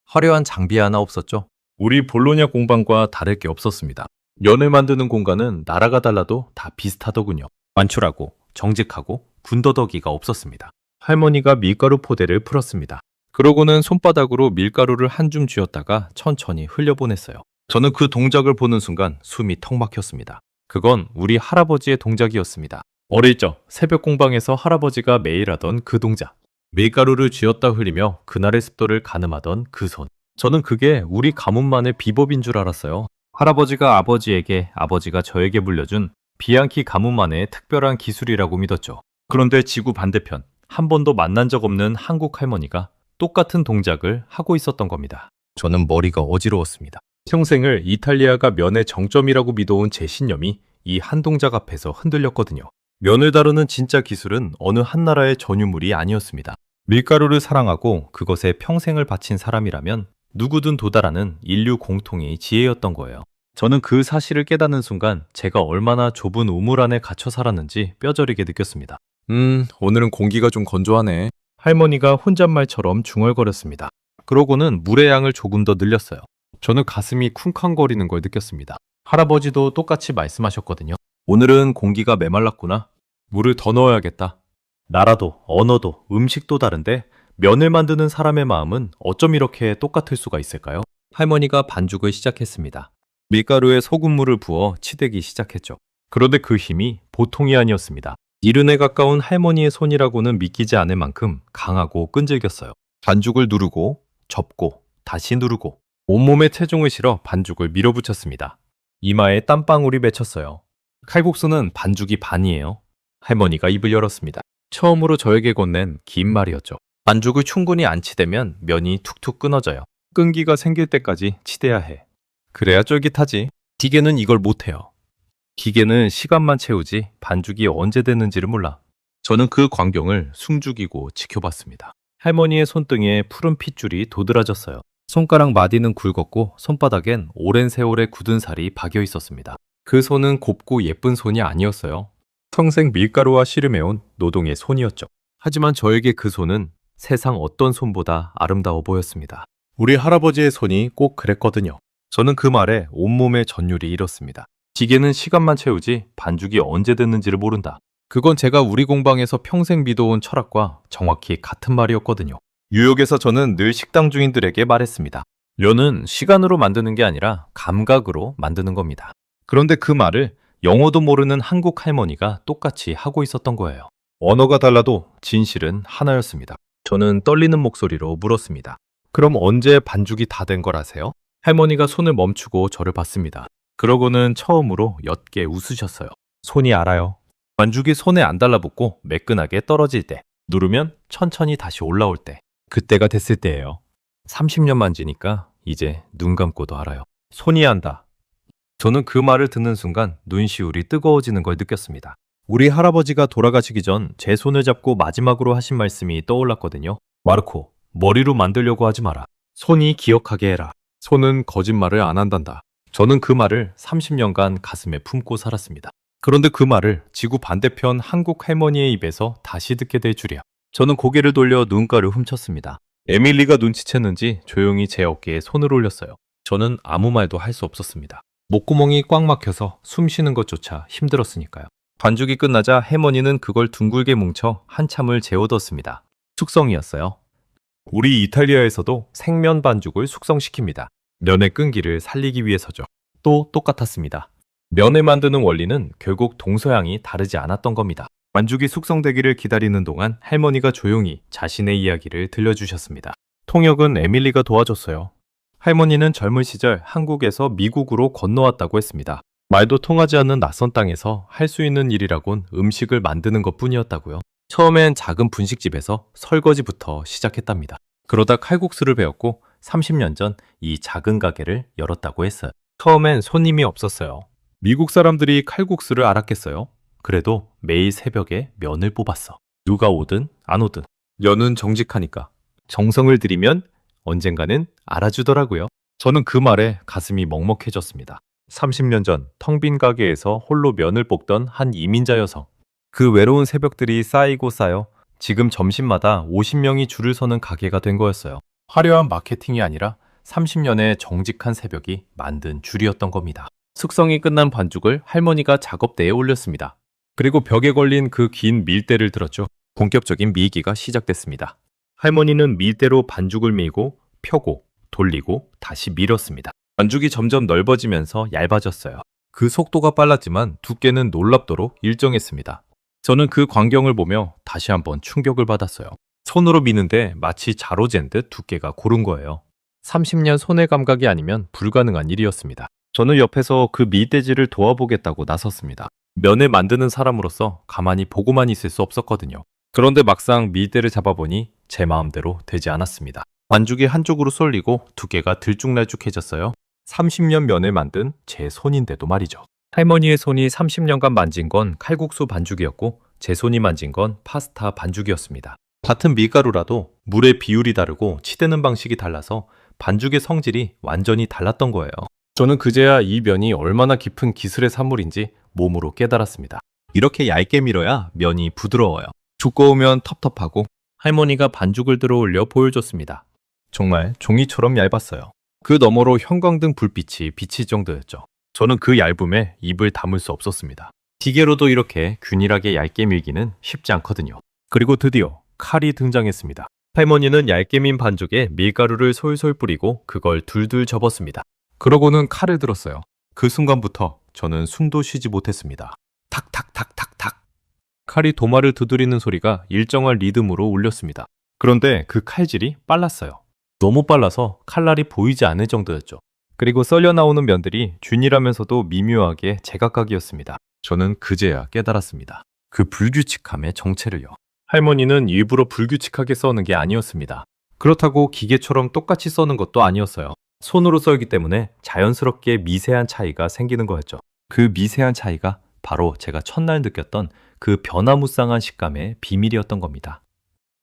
화려한 장비 하나 없었죠. 우리 볼로냐 공방과 다를 게 없었습니다. 면을 만드는 공간은 나라가 달라도 다 비슷하더군요. 완출하고 정직하고 군더더기가 없었습니다. 할머니가 밀가루 포대를 풀었습니다. 그러고는 손바닥으로 밀가루를 한 줌 쥐었다가 천천히 흘려보냈어요. 저는 그 동작을 보는 순간 숨이 턱 막혔습니다. 그건 우리 할아버지의 동작이었습니다. 어릴 적 새벽 공방에서 할아버지가 매일 하던 그 동작. 밀가루를 쥐었다 흘리며 그날의 습도를 가늠하던 그 손. 저는 그게 우리 가문만의 비법인 줄 알았어요. 할아버지가 아버지에게, 아버지가 저에게 물려준 비앙키 가문만의 특별한 기술이라고 믿었죠. 그런데 지구 반대편, 한 번도 만난 적 없는 한국 할머니가 똑같은 동작을 하고 있었던 겁니다. 저는 머리가 어지러웠습니다. 평생을 이탈리아가 면의 정점이라고 믿어온 제 신념이 이 한 동작 앞에서 흔들렸거든요. 면을 다루는 진짜 기술은 어느 한 나라의 전유물이 아니었습니다. 밀가루를 사랑하고 그것에 평생을 바친 사람이라면 누구든 도달하는 인류 공통의 지혜였던 거예요. 저는 그 사실을 깨닫는 순간 제가 얼마나 좁은 우물 안에 갇혀 살았는지 뼈저리게 느꼈습니다. 오늘은 공기가 좀 건조하네. 할머니가 혼잣말처럼 중얼거렸습니다. 그러고는 물의 양을 조금 더 늘렸어요. 저는 가슴이 쿵쾅거리는 걸 느꼈습니다. 할아버지도 똑같이 말씀하셨거든요. 오늘은 공기가 메말랐구나. 물을 더 넣어야겠다. 나라도, 언어도, 음식도 다른데 면을 만드는 사람의 마음은 어쩜 이렇게 똑같을 수가 있을까요? 할머니가 반죽을 시작했습니다. 밀가루에 소금물을 부어 치대기 시작했죠. 그런데 그 힘이 보통이 아니었습니다. 이른에 가까운 할머니의 손이라고는 믿기지 않을 만큼 강하고 끈질겼어요. 반죽을 누르고 접고 다시 누르고 온몸에 체중을 실어 반죽을 밀어붙였습니다. 이마에 땀방울이 맺혔어요. 칼국수는 반죽이 반이에요. 할머니가 입을 열었습니다. 처음으로 저에게 건넨 긴 말이었죠. 반죽을 충분히 안 치대면 면이 툭툭 끊어져요. 끈기가 생길 때까지 치대야 해. 그래야 쫄깃하지. 기계는 이걸 못해요. 기계는 시간만 채우지 반죽이 언제 됐는지를 몰라. 저는 그 광경을 숨죽이고 지켜봤습니다. 할머니의 손등에 푸른 핏줄이 도드라졌어요. 손가락 마디는 굵었고 손바닥엔 오랜 세월의 굳은 살이 박여 있었습니다. 그 손은 곱고 예쁜 손이 아니었어요. 평생 밀가루와 씨름해온 노동의 손이었죠. 하지만 저에게 그 손은 세상 어떤 손보다 아름다워 보였습니다. 우리 할아버지의 손이 꼭 그랬거든요. 저는 그 말에 온몸의 전율이 일었습니다. 기계는 시간만 채우지 반죽이 언제 됐는지를 모른다. 그건 제가 우리 공방에서 평생 믿어온 철학과 정확히 같은 말이었거든요. 뉴욕에서 저는 늘 식당 주인들에게 말했습니다. 면은 시간으로 만드는 게 아니라 감각으로 만드는 겁니다. 그런데 그 말을 영어도 모르는 한국 할머니가 똑같이 하고 있었던 거예요. 언어가 달라도 진실은 하나였습니다. 저는 떨리는 목소리로 물었습니다. 그럼 언제 반죽이 다 된 걸 아세요? 할머니가 손을 멈추고 저를 봤습니다. 그러고는 처음으로 옅게 웃으셨어요. 손이 알아요. 반죽이 손에 안 달라붙고 매끈하게 떨어질 때, 누르면 천천히 다시 올라올 때, 그때가 됐을 때예요. 30년 만지니까 이제 눈 감고도 알아요. 손이 안다. 저는 그 말을 듣는 순간 눈시울이 뜨거워지는 걸 느꼈습니다. 우리 할아버지가 돌아가시기 전 제 손을 잡고 마지막으로 하신 말씀이 떠올랐거든요. 마르코, 머리로 만들려고 하지 마라. 손이 기억하게 해라. 손은 거짓말을 안 한단다. 저는 그 말을 30년간 가슴에 품고 살았습니다. 그런데 그 말을 지구 반대편 한국 할머니의 입에서 다시 듣게 될 줄이야. 저는 고개를 돌려 눈가를 훔쳤습니다. 에밀리가 눈치챘는지 조용히 제 어깨에 손을 올렸어요. 저는 아무 말도 할 수 없었습니다. 목구멍이 꽉 막혀서 숨 쉬는 것조차 힘들었으니까요. 반죽이 끝나자 할머니는 그걸 둥글게 뭉쳐 한참을 재워뒀습니다. 숙성이었어요. 우리 이탈리아에서도 생면 반죽을 숙성시킵니다. 면의 끈기를 살리기 위해서죠. 또 똑같았습니다. 면을 만드는 원리는 결국 동서양이 다르지 않았던 겁니다. 반죽이 숙성되기를 기다리는 동안 할머니가 조용히 자신의 이야기를 들려주셨습니다. 통역은 에밀리가 도와줬어요. 할머니는 젊은 시절 한국에서 미국으로 건너왔다고 했습니다. 말도 통하지 않는 낯선 땅에서 할 수 있는 일이라곤 음식을 만드는 것뿐이었다고요. 처음엔 작은 분식집에서 설거지부터 시작했답니다. 그러다 칼국수를 배웠고 30년 전 이 작은 가게를 열었다고 했어요. 처음엔 손님이 없었어요. 미국 사람들이 칼국수를 알았겠어요? 그래도 매일 새벽에 면을 뽑았어. 누가 오든 안 오든. 면은 정직하니까. 정성을 들이면 언젠가는 알아주더라고요. 저는 그 말에 가슴이 먹먹해졌습니다. 30년 전 텅 빈 가게에서 홀로 면을 볶던 한 이민자 여성. 그 외로운 새벽들이 쌓이고 쌓여 지금 점심마다 50명이 줄을 서는 가게가 된 거였어요. 화려한 마케팅이 아니라 30년의 정직한 새벽이 만든 줄이었던 겁니다. 숙성이 끝난 반죽을 할머니가 작업대에 올렸습니다. 그리고 벽에 걸린 그 긴 밀대를 들었죠. 본격적인 밀기가 시작됐습니다. 할머니는 밀대로 반죽을 밀고 펴고 돌리고 다시 밀었습니다. 반죽이 점점 넓어지면서 얇아졌어요. 그 속도가 빨랐지만 두께는 놀랍도록 일정했습니다. 저는 그 광경을 보며 다시 한번 충격을 받았어요. 손으로 미는데 마치 자로 잰 듯 두께가 고른 거예요. 30년 손의 감각이 아니면 불가능한 일이었습니다. 저는 옆에서 그 밀대질을 도와보겠다고 나섰습니다. 면을 만드는 사람으로서 가만히 보고만 있을 수 없었거든요. 그런데 막상 밀대를 잡아보니 제 마음대로 되지 않았습니다. 반죽이 한쪽으로 쏠리고 두께가 들쭉날쭉해졌어요. 30년 면을 만든 제 손인데도 말이죠. 할머니의 손이 30년간 만진 건 칼국수 반죽이었고 제 손이 만진 건 파스타 반죽이었습니다. 같은 밀가루라도 물의 비율이 다르고 치대는 방식이 달라서 반죽의 성질이 완전히 달랐던 거예요. 저는 그제야 이 면이 얼마나 깊은 기술의 산물인지 몸으로 깨달았습니다. 이렇게 얇게 밀어야 면이 부드러워요. 두꺼우면 텁텁하고. 할머니가 반죽을 들어 올려 보여줬습니다. 정말 종이처럼 얇았어요. 그 너머로 형광등 불빛이 비칠 정도였죠. 저는 그 얇음에 입을 다물 수 없었습니다. 기계로도 이렇게 균일하게 얇게 밀기는 쉽지 않거든요. 그리고 드디어 칼이 등장했습니다. 할머니는 얇게 민 반죽에 밀가루를 솔솔 뿌리고 그걸 둘둘 접었습니다. 그러고는 칼을 들었어요. 그 순간부터 저는 숨도 쉬지 못했습니다. 탁탁탁탁탁. 칼이 도마를 두드리는 소리가 일정한 리듬으로 울렸습니다. 그런데 그 칼질이 빨랐어요. 너무 빨라서 칼날이 보이지 않을 정도였죠. 그리고 썰려 나오는 면들이 균일하면서도 미묘하게 제각각이었습니다. 저는 그제야 깨달았습니다. 그 불규칙함의 정체를요. 할머니는 일부러 불규칙하게 써는 게 아니었습니다. 그렇다고 기계처럼 똑같이 써는 것도 아니었어요. 손으로 썰기 때문에 자연스럽게 미세한 차이가 생기는 거였죠. 그 미세한 차이가 바로 제가 첫날 느꼈던 그 변화무쌍한 식감의 비밀이었던 겁니다.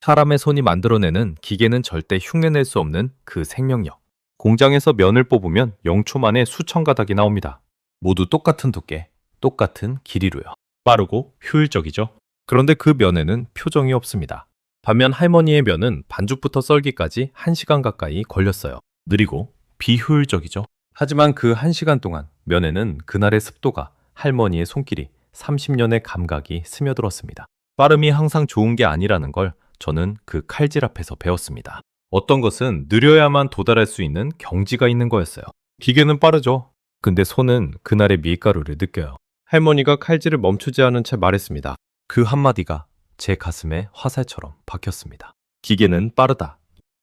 사람의 손이 만들어내는 기계는 절대 흉내낼 수 없는 그 생명력. 공장에서 면을 뽑으면 0초 만에 수천 가닥이 나옵니다. 모두 똑같은 두께, 똑같은 길이로요. 빠르고 효율적이죠. 그런데 그 면에는 표정이 없습니다. 반면 할머니의 면은 반죽부터 썰기까지 1시간 가까이 걸렸어요. 느리고 비효율적이죠. 하지만 그 1시간 동안 면에는 그날의 습도가 할머니의 손길이 30년의 감각이 스며들었습니다. 빠름이 항상 좋은 게 아니라는 걸 저는 그 칼질 앞에서 배웠습니다. 어떤 것은 느려야만 도달할 수 있는 경지가 있는 거였어요. 기계는 빠르죠. 근데 손은 그날의 밀가루를 느껴요. 할머니가 칼질을 멈추지 않은 채 말했습니다. 그 한마디가 제 가슴에 화살처럼 박혔습니다. 기계는 빠르다.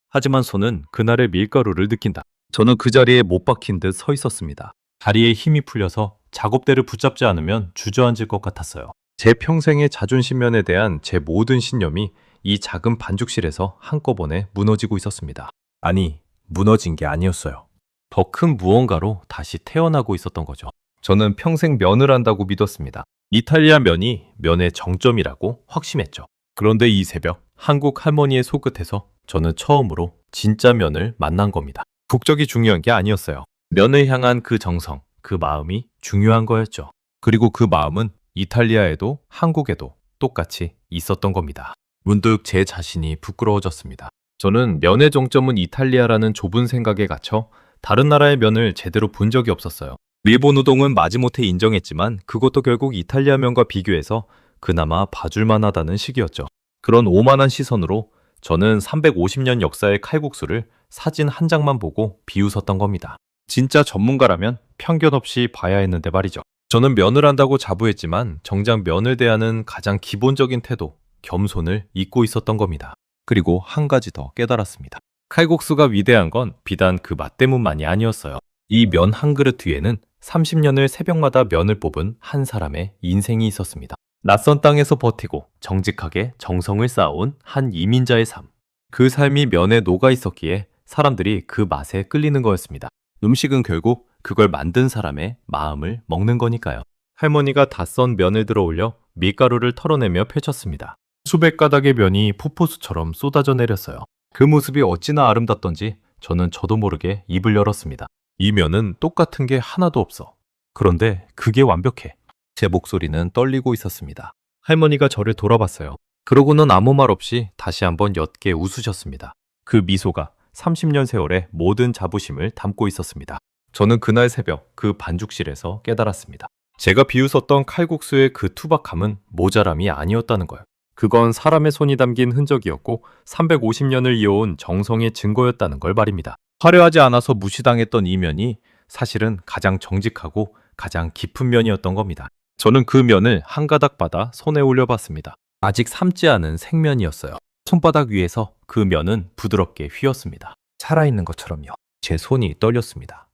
하지만 손은 그날의 밀가루를 느낀다. 저는 그 자리에 못 박힌 듯 서 있었습니다. 다리에 힘이 풀려서 작업대를 붙잡지 않으면 주저앉을 것 같았어요. 제 평생의 자존심면에 대한 제 모든 신념이 이 작은 반죽실에서 한꺼번에 무너지고 있었습니다. 아니, 무너진 게 아니었어요. 더 큰 무언가로 다시 태어나고 있었던 거죠. 저는 평생 면을 한다고 믿었습니다. 이탈리아 면이 면의 정점이라고 확신했죠. 그런데 이 새벽 한국 할머니의 손끝에서 저는 처음으로 진짜 면을 만난 겁니다. 국적이 중요한 게 아니었어요. 면을 향한 그 정성, 그 마음이 중요한 거였죠. 그리고 그 마음은 이탈리아에도 한국에도 똑같이 있었던 겁니다. 문득 제 자신이 부끄러워졌습니다. 저는 면의 정점은 이탈리아라는 좁은 생각에 갇혀 다른 나라의 면을 제대로 본 적이 없었어요. 일본 우동은 마지못해 인정했지만 그것도 결국 이탈리아 면과 비교해서 그나마 봐줄만 하다는 식이었죠. 그런 오만한 시선으로 저는 350년 역사의 칼국수를 사진 한 장만 보고 비웃었던 겁니다. 진짜 전문가라면 편견 없이 봐야 했는데 말이죠. 저는 면을 한다고 자부했지만 정작 면을 대하는 가장 기본적인 태도, 겸손을 잊고 있었던 겁니다. 그리고 한 가지 더 깨달았습니다. 칼국수가 위대한 건 비단 그 맛 때문만이 아니었어요. 이 면 한 그릇 뒤에는 30년을 새벽마다 면을 뽑은 한 사람의 인생이 있었습니다. 낯선 땅에서 버티고 정직하게 정성을 쌓아온 한 이민자의 삶. 그 삶이 면에 녹아 있었기에 사람들이 그 맛에 끌리는 거였습니다. 음식은 결국 그걸 만든 사람의 마음을 먹는 거니까요. 할머니가 다 썬 면을 들어 올려 밀가루를 털어내며 펼쳤습니다. 수백 가닥의 면이 폭포수처럼 쏟아져 내렸어요. 그 모습이 어찌나 아름답던지 저는 저도 모르게 입을 열었습니다. 이 면은 똑같은 게 하나도 없어. 그런데 그게 완벽해. 제 목소리는 떨리고 있었습니다. 할머니가 저를 돌아봤어요. 그러고는 아무 말 없이 다시 한번 옅게 웃으셨습니다. 그 미소가 30년 세월의 모든 자부심을 담고 있었습니다. 저는 그날 새벽 그 반죽실에서 깨달았습니다. 제가 비웃었던 칼국수의 그 투박함은 모자람이 아니었다는 거예요. 그건 사람의 손이 담긴 흔적이었고 350년을 이어온 정성의 증거였다는 걸 말입니다. 화려하지 않아서 무시당했던 이 면이 사실은 가장 정직하고 가장 깊은 면이었던 겁니다. 저는 그 면을 한 가닥 받아 손에 올려봤습니다. 아직 삶지 않은 생면이었어요. 손바닥 위에서 그 면은 부드럽게 휘었습니다. 살아있는 것처럼요. 제 손이 떨렸습니다.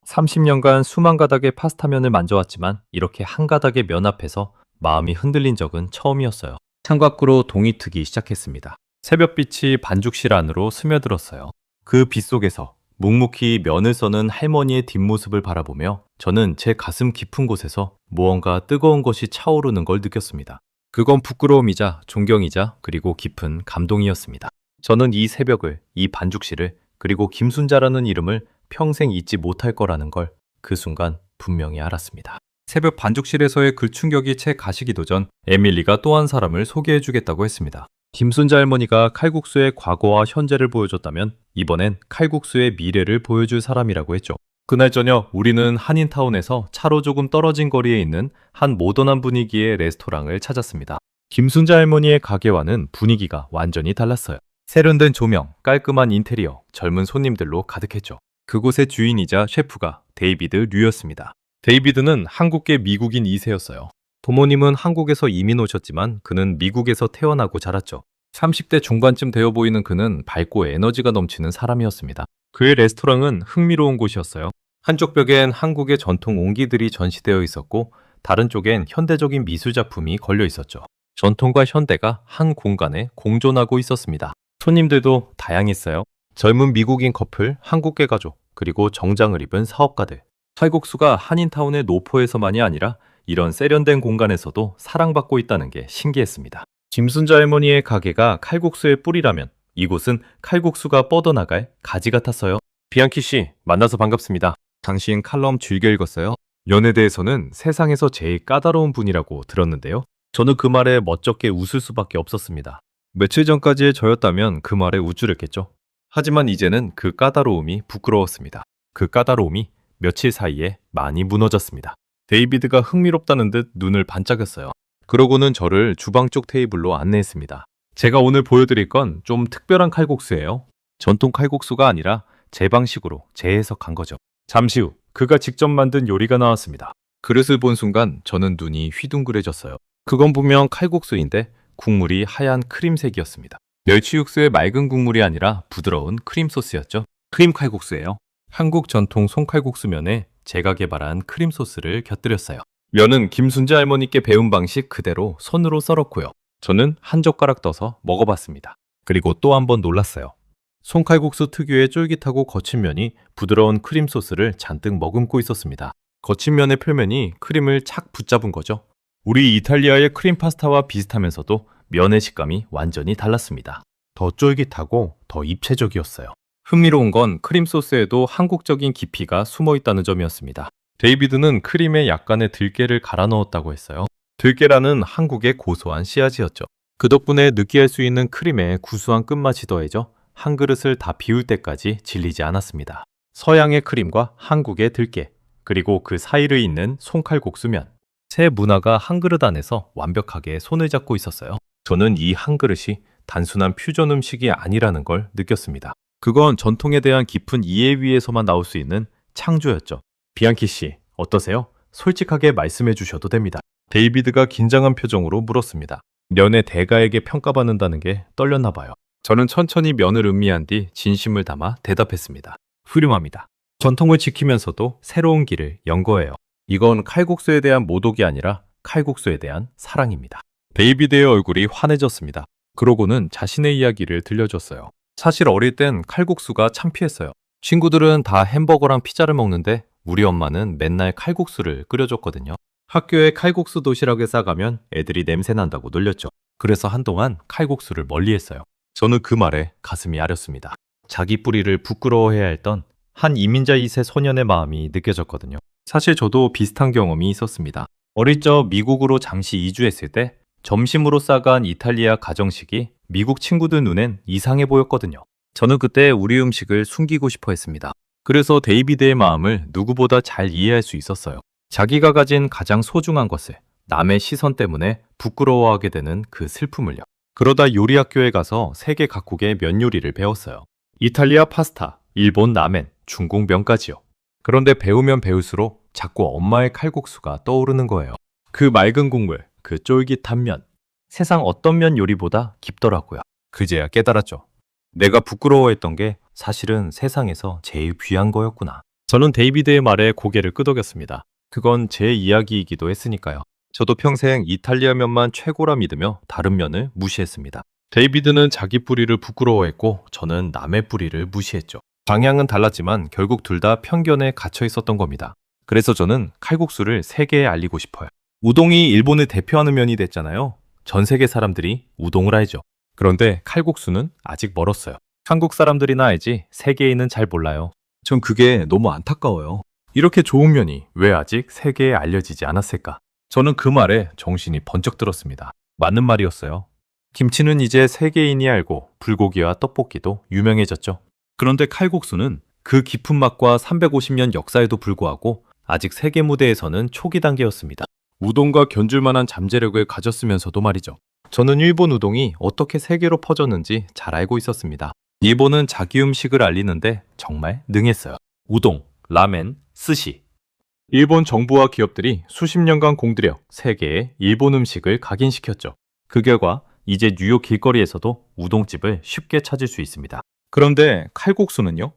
30년간 수만 가닥의 파스타면을 만져왔지만 이렇게 한 가닥의 면 앞에서 마음이 흔들린 적은 처음이었어요. 창밖으로 동이 트기 시작했습니다. 새벽빛이 반죽실 안으로 스며들었어요. 그 빛 속에서 묵묵히 면을 써는 할머니의 뒷모습을 바라보며 저는 제 가슴 깊은 곳에서 무언가 뜨거운 것이 차오르는 걸 느꼈습니다. 그건 부끄러움이자 존경이자 그리고 깊은 감동이었습니다. 저는 이 새벽을, 이 반죽실을, 그리고 김순자라는 이름을 평생 잊지 못할 거라는 걸 그 순간 분명히 알았습니다. 새벽 반죽실에서의 그 충격이 채 가시기도 전 에밀리가 또 한 사람을 소개해주겠다고 했습니다. 김순자 할머니가 칼국수의 과거와 현재를 보여줬다면 이번엔 칼국수의 미래를 보여줄 사람이라고 했죠. 그날 저녁 우리는 한인타운에서 차로 조금 떨어진 거리에 있는 한 모던한 분위기의 레스토랑을 찾았습니다. 김순자 할머니의 가게와는 분위기가 완전히 달랐어요. 세련된 조명, 깔끔한 인테리어, 젊은 손님들로 가득했죠. 그곳의 주인이자 셰프가 데이비드 류였습니다. 데이비드는 한국계 미국인 2세였어요. 부모님은 한국에서 이민 오셨지만 그는 미국에서 태어나고 자랐죠. 30대 중반쯤 되어 보이는 그는 밝고 에너지가 넘치는 사람이었습니다. 그의 레스토랑은 흥미로운 곳이었어요. 한쪽 벽엔 한국의 전통 옹기들이 전시되어 있었고 다른 쪽엔 현대적인 미술 작품이 걸려 있었죠. 전통과 현대가 한 공간에 공존하고 있었습니다. 손님들도 다양했어요. 젊은 미국인 커플, 한국계 가족, 그리고 정장을 입은 사업가들. 칼국수가 한인타운의 노포에서만이 아니라 이런 세련된 공간에서도 사랑받고 있다는 게 신기했습니다. 김순자 할머니의 가게가 칼국수의 뿌리라면 이곳은 칼국수가 뻗어나갈 가지 같았어요. 비앙키 씨, 만나서 반갑습니다. 당신 칼럼 즐겨 읽었어요? 연에 대해서는 세상에서 제일 까다로운 분이라고 들었는데요. 저는 그 말에 멋쩍게 웃을 수밖에 없었습니다. 며칠 전까지의 저였다면 그 말에 우쭐했겠죠. 하지만 이제는 그 까다로움이 부끄러웠습니다. 그 까다로움이 며칠 사이에 많이 무너졌습니다. 데이비드가 흥미롭다는 듯 눈을 반짝였어요. 그러고는 저를 주방 쪽 테이블로 안내했습니다. 제가 오늘 보여드릴 건 좀 특별한 칼국수예요. 전통 칼국수가 아니라 제 방식으로 재해석한 거죠. 잠시 후 그가 직접 만든 요리가 나왔습니다. 그릇을 본 순간 저는 눈이 휘둥그레졌어요. 그건 분명 칼국수인데 국물이 하얀 크림색이었습니다. 멸치 육수의 맑은 국물이 아니라 부드러운 크림 소스였죠. 크림 칼국수예요. 한국 전통 송칼국수면에 제가 개발한 크림 소스를 곁들였어요. 면은 김순자 할머니께 배운 방식 그대로 손으로 썰었고요. 저는 한 젓가락 떠서 먹어봤습니다. 그리고 또 한 번 놀랐어요. 송칼국수 특유의 쫄깃하고 거친 면이 부드러운 크림 소스를 잔뜩 머금고 있었습니다. 거친 면의 표면이 크림을 착 붙잡은 거죠. 우리 이탈리아의 크림 파스타와 비슷하면서도 면의 식감이 완전히 달랐습니다. 더 쫄깃하고 더 입체적이었어요. 흥미로운 건 크림 소스에도 한국적인 깊이가 숨어 있다는 점이었습니다. 데이비드는 크림에 약간의 들깨를 갈아 넣었다고 했어요. 들깨라는 한국의 고소한 씨앗이었죠. 그 덕분에 느끼할 수 있는 크림의 구수한 끝맛이 더해져 한 그릇을 다 비울 때까지 질리지 않았습니다. 서양의 크림과 한국의 들깨, 그리고 그 사이를 잇는 송칼국수면. 세 문화가 한 그릇 안에서 완벽하게 손을 잡고 있었어요. 저는 이 한 그릇이 단순한 퓨전 음식이 아니라는 걸 느꼈습니다. 그건 전통에 대한 깊은 이해 위에서만 나올 수 있는 창조였죠. 비앙키 씨, 어떠세요? 솔직하게 말씀해 주셔도 됩니다. 데이비드가 긴장한 표정으로 물었습니다. 면의 대가에게 평가받는다는 게 떨렸나 봐요. 저는 천천히 면을 음미한 뒤 진심을 담아 대답했습니다. 훌륭합니다. 전통을 지키면서도 새로운 길을 연 거예요. 이건 칼국수에 대한 모독이 아니라 칼국수에 대한 사랑입니다. 데이비드의 얼굴이 환해졌습니다. 그러고는 자신의 이야기를 들려줬어요. 사실 어릴 땐 칼국수가 창피했어요. 친구들은 다 햄버거랑 피자를 먹는데 우리 엄마는 맨날 칼국수를 끓여줬거든요. 학교에 칼국수 도시락을 싸가면 애들이 냄새 난다고 놀렸죠. 그래서 한동안 칼국수를 멀리했어요. 저는 그 말에 가슴이 아렸습니다. 자기 뿌리를 부끄러워해야 했던 한 이민자 2세 소년의 마음이 느껴졌거든요. 사실 저도 비슷한 경험이 있었습니다. 어릴 적 미국으로 잠시 이주했을 때 점심으로 싸간 이탈리아 가정식이 미국 친구들 눈엔 이상해 보였거든요. 저는 그때 우리 음식을 숨기고 싶어 했습니다. 그래서 데이비드의 마음을 누구보다 잘 이해할 수 있었어요. 자기가 가진 가장 소중한 것을 남의 시선 때문에 부끄러워하게 되는 그 슬픔을요. 그러다 요리학교에 가서 세계 각국의 면 요리를 배웠어요. 이탈리아 파스타, 일본 라멘, 중국 면까지요. 그런데 배우면 배울수록 자꾸 엄마의 칼국수가 떠오르는 거예요. 그 맑은 국물, 그 쫄깃한 면. 세상 어떤 면 요리보다 깊더라고요. 그제야 깨달았죠. 내가 부끄러워했던 게 사실은 세상에서 제일 귀한 거였구나. 저는 데이비드의 말에 고개를 끄덕였습니다. 그건 제 이야기이기도 했으니까요. 저도 평생 이탈리아 면만 최고라 믿으며 다른 면을 무시했습니다. 데이비드는 자기 뿌리를 부끄러워했고 저는 남의 뿌리를 무시했죠. 방향은 달랐지만 결국 둘 다 편견에 갇혀 있었던 겁니다. 그래서 저는 칼국수를 세계에 알리고 싶어요. 우동이 일본을 대표하는 면이 됐잖아요. 전 세계 사람들이 우동을 알죠. 그런데 칼국수는 아직 멀었어요. 한국 사람들이나 알지 세계인은 잘 몰라요. 전 그게 너무 안타까워요. 이렇게 좋은 면이 왜 아직 세계에 알려지지 않았을까? 저는 그 말에 정신이 번쩍 들었습니다. 맞는 말이었어요. 김치는 이제 세계인이 알고 불고기와 떡볶이도 유명해졌죠. 그런데 칼국수는 그 깊은 맛과 350년 역사에도 불구하고 아직 세계 무대에서는 초기 단계였습니다. 우동과 견줄 만한 잠재력을 가졌으면서도 말이죠. 저는 일본 우동이 어떻게 세계로 퍼졌는지 잘 알고 있었습니다. 일본은 자기 음식을 알리는데 정말 능했어요. 우동, 라멘, 스시. 일본 정부와 기업들이 수십 년간 공들여 세계에 일본 음식을 각인시켰죠. 그 결과 이제 뉴욕 길거리에서도 우동집을 쉽게 찾을 수 있습니다. 그런데 칼국수는요?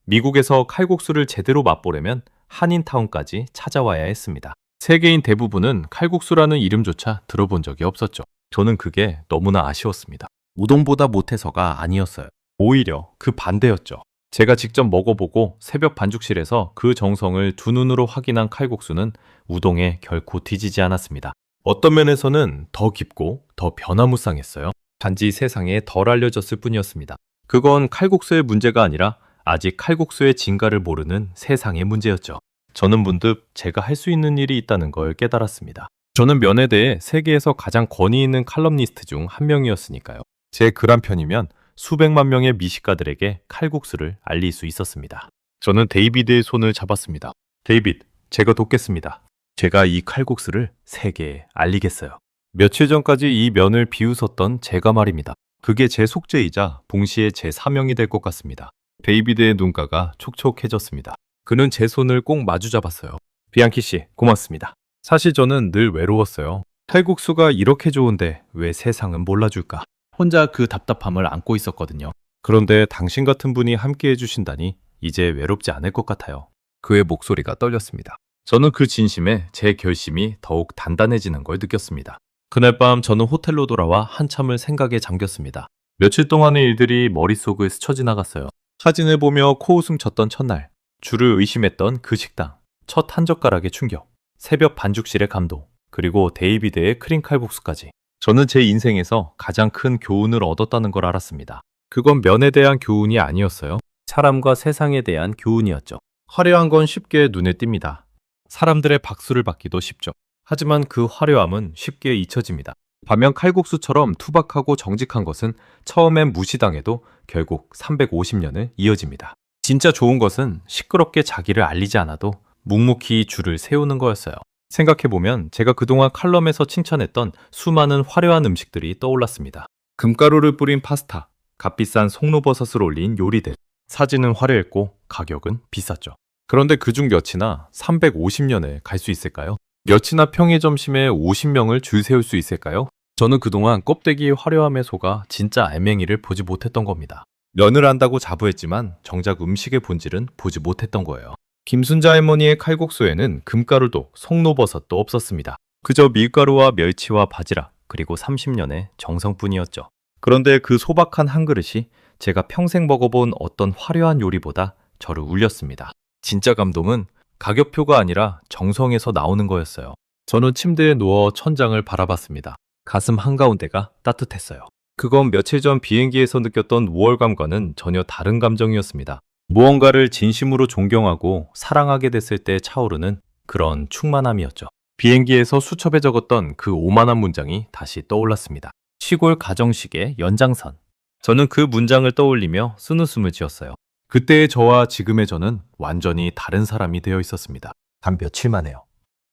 미국에서 칼국수를 제대로 맛보려면 한인타운까지 찾아와야 했습니다. 세계인 대부분은 칼국수라는 이름조차 들어본 적이 없었죠. 저는 그게 너무나 아쉬웠습니다. 우동보다 못해서가 아니었어요. 오히려 그 반대였죠. 제가 직접 먹어보고 새벽 반죽실에서 그 정성을 두 눈으로 확인한 칼국수는 우동에 결코 뒤지지 않았습니다. 어떤 면에서는 더 깊고 더 변화무쌍했어요. 단지 세상에 덜 알려졌을 뿐이었습니다. 그건 칼국수의 문제가 아니라 아직 칼국수의 진가를 모르는 세상의 문제였죠. 저는 문득 제가 할 수 있는 일이 있다는 걸 깨달았습니다. 저는 면에 대해 세계에서 가장 권위 있는 칼럼니스트 중 한 명이었으니까요. 제 글 한 편이면 수백만 명의 미식가들에게 칼국수를 알릴 수 있었습니다. 저는 데이비드의 손을 잡았습니다. 데이비드, 제가 돕겠습니다. 제가 이 칼국수를 세계에 알리겠어요. 며칠 전까지 이 면을 비웃었던 제가 말입니다. 그게 제 속죄이자 동시에 제 사명이 될 것 같습니다. 데이비드의 눈가가 촉촉해졌습니다. 그는 제 손을 꼭 마주 잡았어요. 비앙키 씨, 고맙습니다. 사실 저는 늘 외로웠어요. 칼국수가 이렇게 좋은데 왜 세상은 몰라줄까? 혼자 그 답답함을 안고 있었거든요. 그런데 당신 같은 분이 함께 해주신다니 이제 외롭지 않을 것 같아요. 그의 목소리가 떨렸습니다. 저는 그 진심에 제 결심이 더욱 단단해지는 걸 느꼈습니다. 그날 밤 저는 호텔로 돌아와 한참을 생각에 잠겼습니다. 며칠 동안의 일들이 머릿속을 스쳐 지나갔어요. 사진을 보며 코웃음 쳤던 첫날, 주를 의심했던 그 식당, 첫 한 젓가락의 충격, 새벽 반죽실의 감동, 그리고 데이비드의 크림 칼국수까지. 저는 제 인생에서 가장 큰 교훈을 얻었다는 걸 알았습니다. 그건 면에 대한 교훈이 아니었어요. 사람과 세상에 대한 교훈이었죠. 화려한 건 쉽게 눈에 띕니다. 사람들의 박수를 받기도 쉽죠. 하지만 그 화려함은 쉽게 잊혀집니다. 반면 칼국수처럼 투박하고 정직한 것은 처음엔 무시당해도 결국 350년을 이어집니다. 진짜 좋은 것은 시끄럽게 자기를 알리지 않아도 묵묵히 줄을 세우는 거였어요. 생각해보면 제가 그동안 칼럼에서 칭찬했던 수많은 화려한 음식들이 떠올랐습니다. 금가루를 뿌린 파스타, 값비싼 송로버섯을 올린 요리들. 사진은 화려했고 가격은 비쌌죠. 그런데 그중 몇이나 350년을 갈 수 있을까요? 몇이나 평일 점심에 50명을 줄 세울 수 있을까요? 저는 그동안 껍데기의 화려함에 속아 진짜 알맹이를 보지 못했던 겁니다. 면을 안다고 자부했지만 정작 음식의 본질은 보지 못했던 거예요. 김순자 할머니의 칼국수에는 금가루도 송로버섯도 없었습니다. 그저 밀가루와 멸치와 바지락, 그리고 30년의 정성뿐이었죠. 그런데 그 소박한 한 그릇이 제가 평생 먹어본 어떤 화려한 요리보다 저를 울렸습니다. 진짜 감동은 가격표가 아니라 정성에서 나오는 거였어요. 저는 침대에 누워 천장을 바라봤습니다. 가슴 한가운데가 따뜻했어요. 그건 며칠 전 비행기에서 느꼈던 우월감과는 전혀 다른 감정이었습니다. 무언가를 진심으로 존경하고 사랑하게 됐을 때 차오르는 그런 충만함이었죠. 비행기에서 수첩에 적었던 그 오만한 문장이 다시 떠올랐습니다. 시골 가정식의 연장선. 저는 그 문장을 떠올리며 쓴웃음을 지었어요. 그때의 저와 지금의 저는 완전히 다른 사람이 되어 있었습니다. 단 며칠 만에요.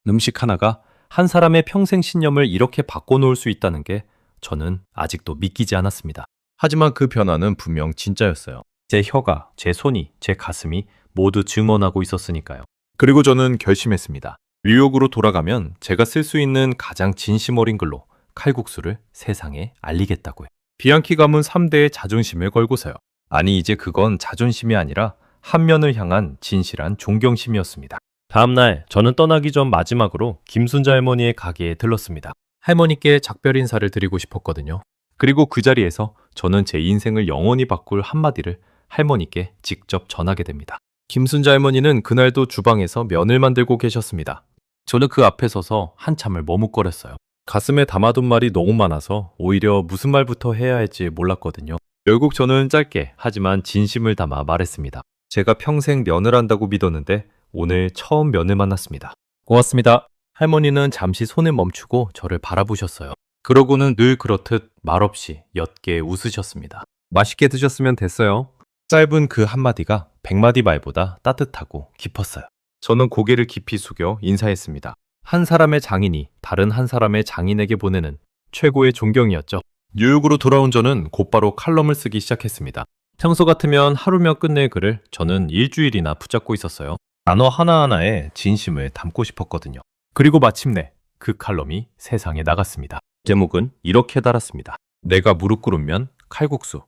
음식 하나가 한 사람의 평생 신념을 이렇게 바꿔놓을 수 있다는 게 저는 아직도 믿기지 않았습니다. 하지만 그 변화는 분명 진짜였어요. 제 혀가, 제 손이, 제 가슴이 모두 증언하고 있었으니까요. 그리고 저는 결심했습니다. 뉴욕으로 돌아가면 제가 쓸 수 있는 가장 진심 어린 글로 칼국수를 세상에 알리겠다고요. 비앙키 가문 3대의 자존심을 걸고서요. 아니 이제 그건 자존심이 아니라 한 면을 향한 진실한 존경심이었습니다. 다음날 저는 떠나기 전 마지막으로 김순자 할머니의 가게에 들렀습니다. 할머니께 작별 인사를 드리고 싶었거든요. 그리고 그 자리에서 저는 제 인생을 영원히 바꿀 한마디를 할머니께 직접 전하게 됩니다. 김순자 할머니는 그날도 주방에서 면을 만들고 계셨습니다. 저는 그 앞에 서서 한참을 머뭇거렸어요. 가슴에 담아둔 말이 너무 많아서 오히려 무슨 말부터 해야 할지 몰랐거든요. 결국 저는 짧게 하지만 진심을 담아 말했습니다. 제가 평생 면을 한다고 믿었는데 오늘 처음 면을 만났습니다. 고맙습니다. 할머니는 잠시 손을 멈추고 저를 바라보셨어요. 그러고는 늘 그렇듯 말없이 옅게 웃으셨습니다. 맛있게 드셨으면 됐어요. 짧은 그 한마디가 100마디 말보다 따뜻하고 깊었어요. 저는 고개를 깊이 숙여 인사했습니다. 한 사람의 장인이 다른 한 사람의 장인에게 보내는 최고의 존경이었죠. 뉴욕으로 돌아온 저는 곧바로 칼럼을 쓰기 시작했습니다. 평소 같으면 하루면 끝낼 글을 저는 일주일이나 붙잡고 있었어요. 단어 하나하나에 진심을 담고 싶었거든요. 그리고 마침내 그 칼럼이 세상에 나갔습니다. 제목은 이렇게 달았습니다. 내가 무릎 꿇으면 칼국수.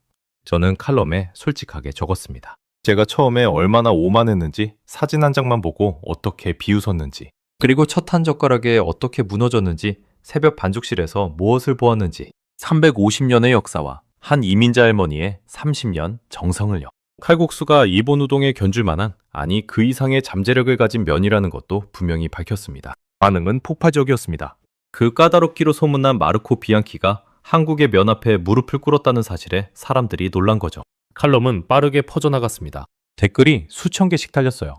저는 칼럼에 솔직하게 적었습니다. 제가 처음에 얼마나 오만했는지 사진 한 장만 보고 어떻게 비웃었는지 그리고 첫 한 젓가락에 어떻게 무너졌는지 새벽 반죽실에서 무엇을 보았는지 350년의 역사와 한 이민자 할머니의 30년 정성을요. 칼국수가 일본 우동에 견줄 만한 아니 그 이상의 잠재력을 가진 면이라는 것도 분명히 밝혔습니다. 반응은 폭발적이었습니다. 그 까다롭기로 소문난 마르코 비앙키가 한국의 면 앞에 무릎을 꿇었다는 사실에 사람들이 놀란 거죠. 칼럼은 빠르게 퍼져나갔습니다. 댓글이 수천 개씩 달렸어요.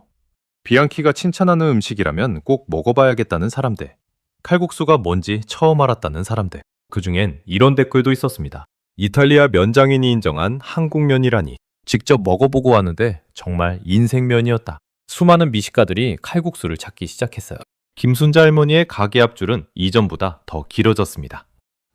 비앙키가 칭찬하는 음식이라면 꼭 먹어봐야겠다는 사람들, 칼국수가 뭔지 처음 알았다는 사람들, 그중엔 이런 댓글도 있었습니다. 이탈리아 면장인이 인정한 한국면이라니, 직접 먹어보고 왔는데 정말 인생면이었다. 수많은 미식가들이 칼국수를 찾기 시작했어요. 김순자 할머니의 가게 앞줄은 이전보다 더 길어졌습니다.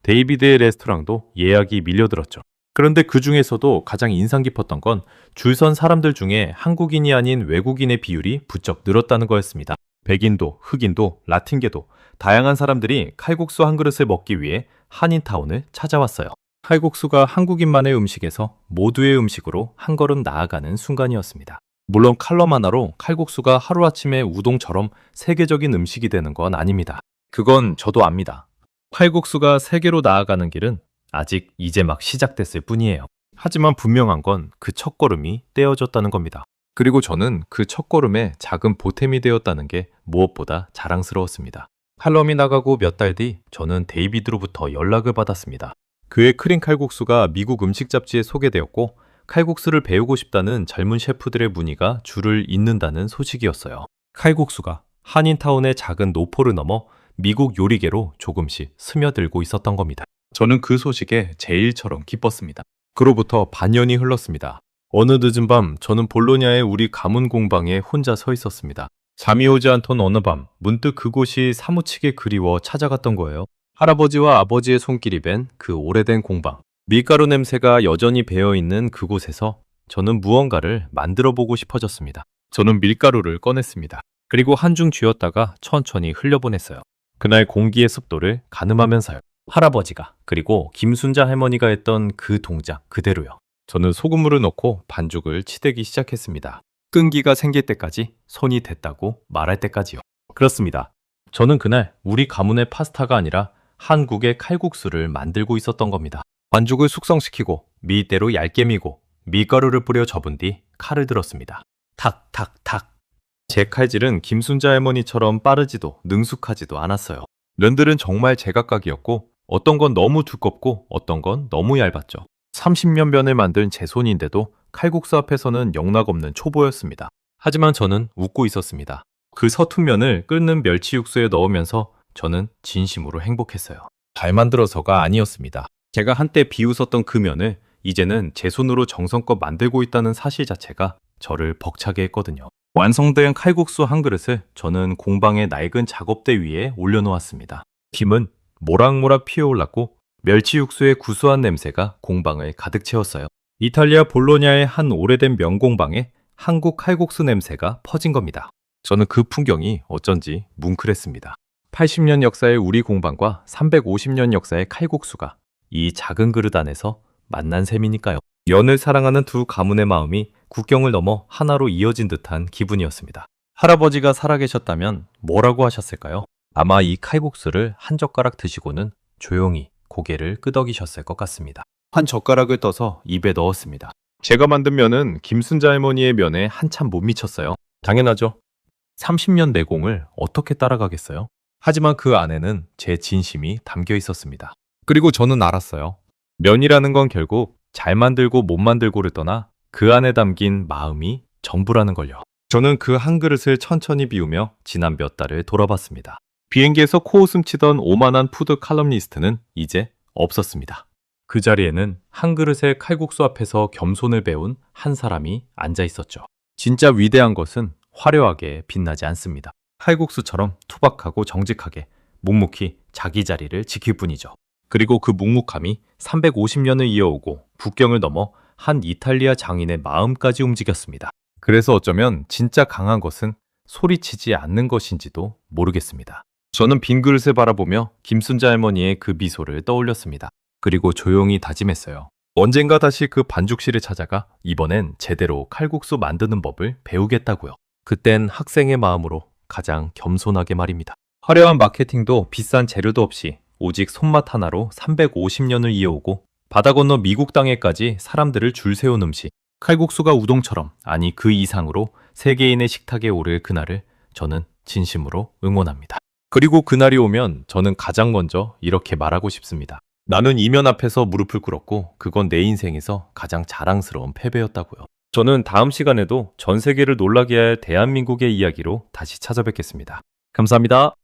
데이비드의 레스토랑도 예약이 밀려들었죠. 그런데 그 중에서도 가장 인상 깊었던 건 줄 선 사람들 중에 한국인이 아닌 외국인의 비율이 부쩍 늘었다는 거였습니다. 백인도, 흑인도, 라틴계도 다양한 사람들이 칼국수 한 그릇을 먹기 위해 한인타운을 찾아왔어요. 칼국수가 한국인만의 음식에서 모두의 음식으로 한 걸음 나아가는 순간이었습니다. 물론 칼럼 하나로 칼국수가 하루아침에 우동처럼 세계적인 음식이 되는 건 아닙니다. 그건 저도 압니다. 칼국수가 세계로 나아가는 길은 아직 이제 막 시작됐을 뿐이에요. 하지만 분명한 건 그 첫걸음이 떼어졌다는 겁니다. 그리고 저는 그 첫걸음에 작은 보탬이 되었다는 게 무엇보다 자랑스러웠습니다. 칼럼이 나가고 몇 달 뒤 저는 데이비드로부터 연락을 받았습니다. 그의 크림 칼국수가 미국 음식 잡지에 소개되었고 칼국수를 배우고 싶다는 젊은 셰프들의 문의가 줄을 잇는다는 소식이었어요. 칼국수가 한인타운의 작은 노포를 넘어 미국 요리계로 조금씩 스며들고 있었던 겁니다. 저는 그 소식에 제일처럼 기뻤습니다. 그로부터 반년이 흘렀습니다. 어느 늦은 밤 저는 볼로냐의 우리 가문 공방에 혼자 서 있었습니다. 잠이 오지 않던 어느 밤 문득 그곳이 사무치게 그리워 찾아갔던 거예요. 할아버지와 아버지의 손길이 밴 그 오래된 공방. 밀가루 냄새가 여전히 배어있는 그곳에서 저는 무언가를 만들어보고 싶어졌습니다. 저는 밀가루를 꺼냈습니다. 그리고 한중 쥐었다가 천천히 흘려보냈어요. 그날 공기의 습도를 가늠하면서요. 할아버지가 그리고 김순자 할머니가 했던 그 동작 그대로요. 저는 소금물을 넣고 반죽을 치대기 시작했습니다. 끈기가 생길 때까지, 손이 됐다고 말할 때까지요. 그렇습니다. 저는 그날 우리 가문의 파스타가 아니라 한국의 칼국수를 만들고 있었던 겁니다. 반죽을 숙성시키고 밀대로 얇게 미고 밀가루를 뿌려 접은 뒤 칼을 들었습니다. 탁탁탁. 제 칼질은 김순자 할머니처럼 빠르지도 능숙하지도 않았어요. 면들은 정말 제각각이었고 어떤 건 너무 두껍고 어떤 건 너무 얇았죠. 30년 면을 만든 제 손인데도 칼국수 앞에서는 영락없는 초보였습니다. 하지만 저는 웃고 있었습니다. 그 서툰 면을 끓는 멸치 육수에 넣으면서 저는 진심으로 행복했어요. 잘 만들어서가 아니었습니다. 제가 한때 비웃었던 그 면을 이제는 제 손으로 정성껏 만들고 있다는 사실 자체가 저를 벅차게 했거든요. 완성된 칼국수 한 그릇을 저는 공방의 낡은 작업대 위에 올려놓았습니다. 김은 모락모락 피어올랐고 멸치 육수의 구수한 냄새가 공방을 가득 채웠어요. 이탈리아 볼로냐의 한 오래된 명공방에 한국 칼국수 냄새가 퍼진 겁니다. 저는 그 풍경이 어쩐지 뭉클했습니다. 80년 역사의 우리 공방과 350년 역사의 칼국수가 이 작은 그릇 안에서 만난 셈이니까요. 연을 사랑하는 두 가문의 마음이 국경을 넘어 하나로 이어진 듯한 기분이었습니다. 할아버지가 살아계셨다면 뭐라고 하셨을까요? 아마 이 칼국수를 한 젓가락 드시고는 조용히 고개를 끄덕이셨을 것 같습니다. 한 젓가락을 떠서 입에 넣었습니다. 제가 만든 면은 김순자 할머니의 면에 한참 못 미쳤어요. 당연하죠. 30년 내공을 어떻게 따라가겠어요? 하지만 그 안에는 제 진심이 담겨 있었습니다. 그리고 저는 알았어요. 면이라는 건 결국 잘 만들고 못 만들고를 떠나 그 안에 담긴 마음이 전부라는 걸요. 저는 그 한 그릇을 천천히 비우며 지난 몇 달을 돌아봤습니다. 비행기에서 코웃음 치던 오만한 푸드 칼럼니스트는 이제 없었습니다. 그 자리에는 한 그릇의 칼국수 앞에서 겸손을 배운 한 사람이 앉아 있었죠. 진짜 위대한 것은 화려하게 빛나지 않습니다. 칼국수처럼 투박하고 정직하게 묵묵히 자기 자리를 지킬 뿐이죠. 그리고 그 묵묵함이 350년을 이어오고 국경을 넘어 한 이탈리아 장인의 마음까지 움직였습니다. 그래서 어쩌면 진짜 강한 것은 소리치지 않는 것인지도 모르겠습니다. 저는 빈 그릇을 바라보며 김순자 할머니의 그 미소를 떠올렸습니다. 그리고 조용히 다짐했어요. 언젠가 다시 그 반죽실을 찾아가 이번엔 제대로 칼국수 만드는 법을 배우겠다고요. 그땐 학생의 마음으로 가장 겸손하게 말입니다. 화려한 마케팅도 비싼 재료도 없이 오직 손맛 하나로 350년을 이어오고 바다 건너 미국 땅에까지 사람들을 줄 세운 음식. 칼국수가 우동처럼, 아니 그 이상으로 세계인의 식탁에 오를 그날을 저는 진심으로 응원합니다. 그리고 그날이 오면 저는 가장 먼저 이렇게 말하고 싶습니다. 나는 이면 앞에서 무릎을 꿇었고 그건 내 인생에서 가장 자랑스러운 패배였다고요. 저는 다음 시간에도 전 세계를 놀라게 할 대한민국의 이야기로 다시 찾아뵙겠습니다. 감사합니다.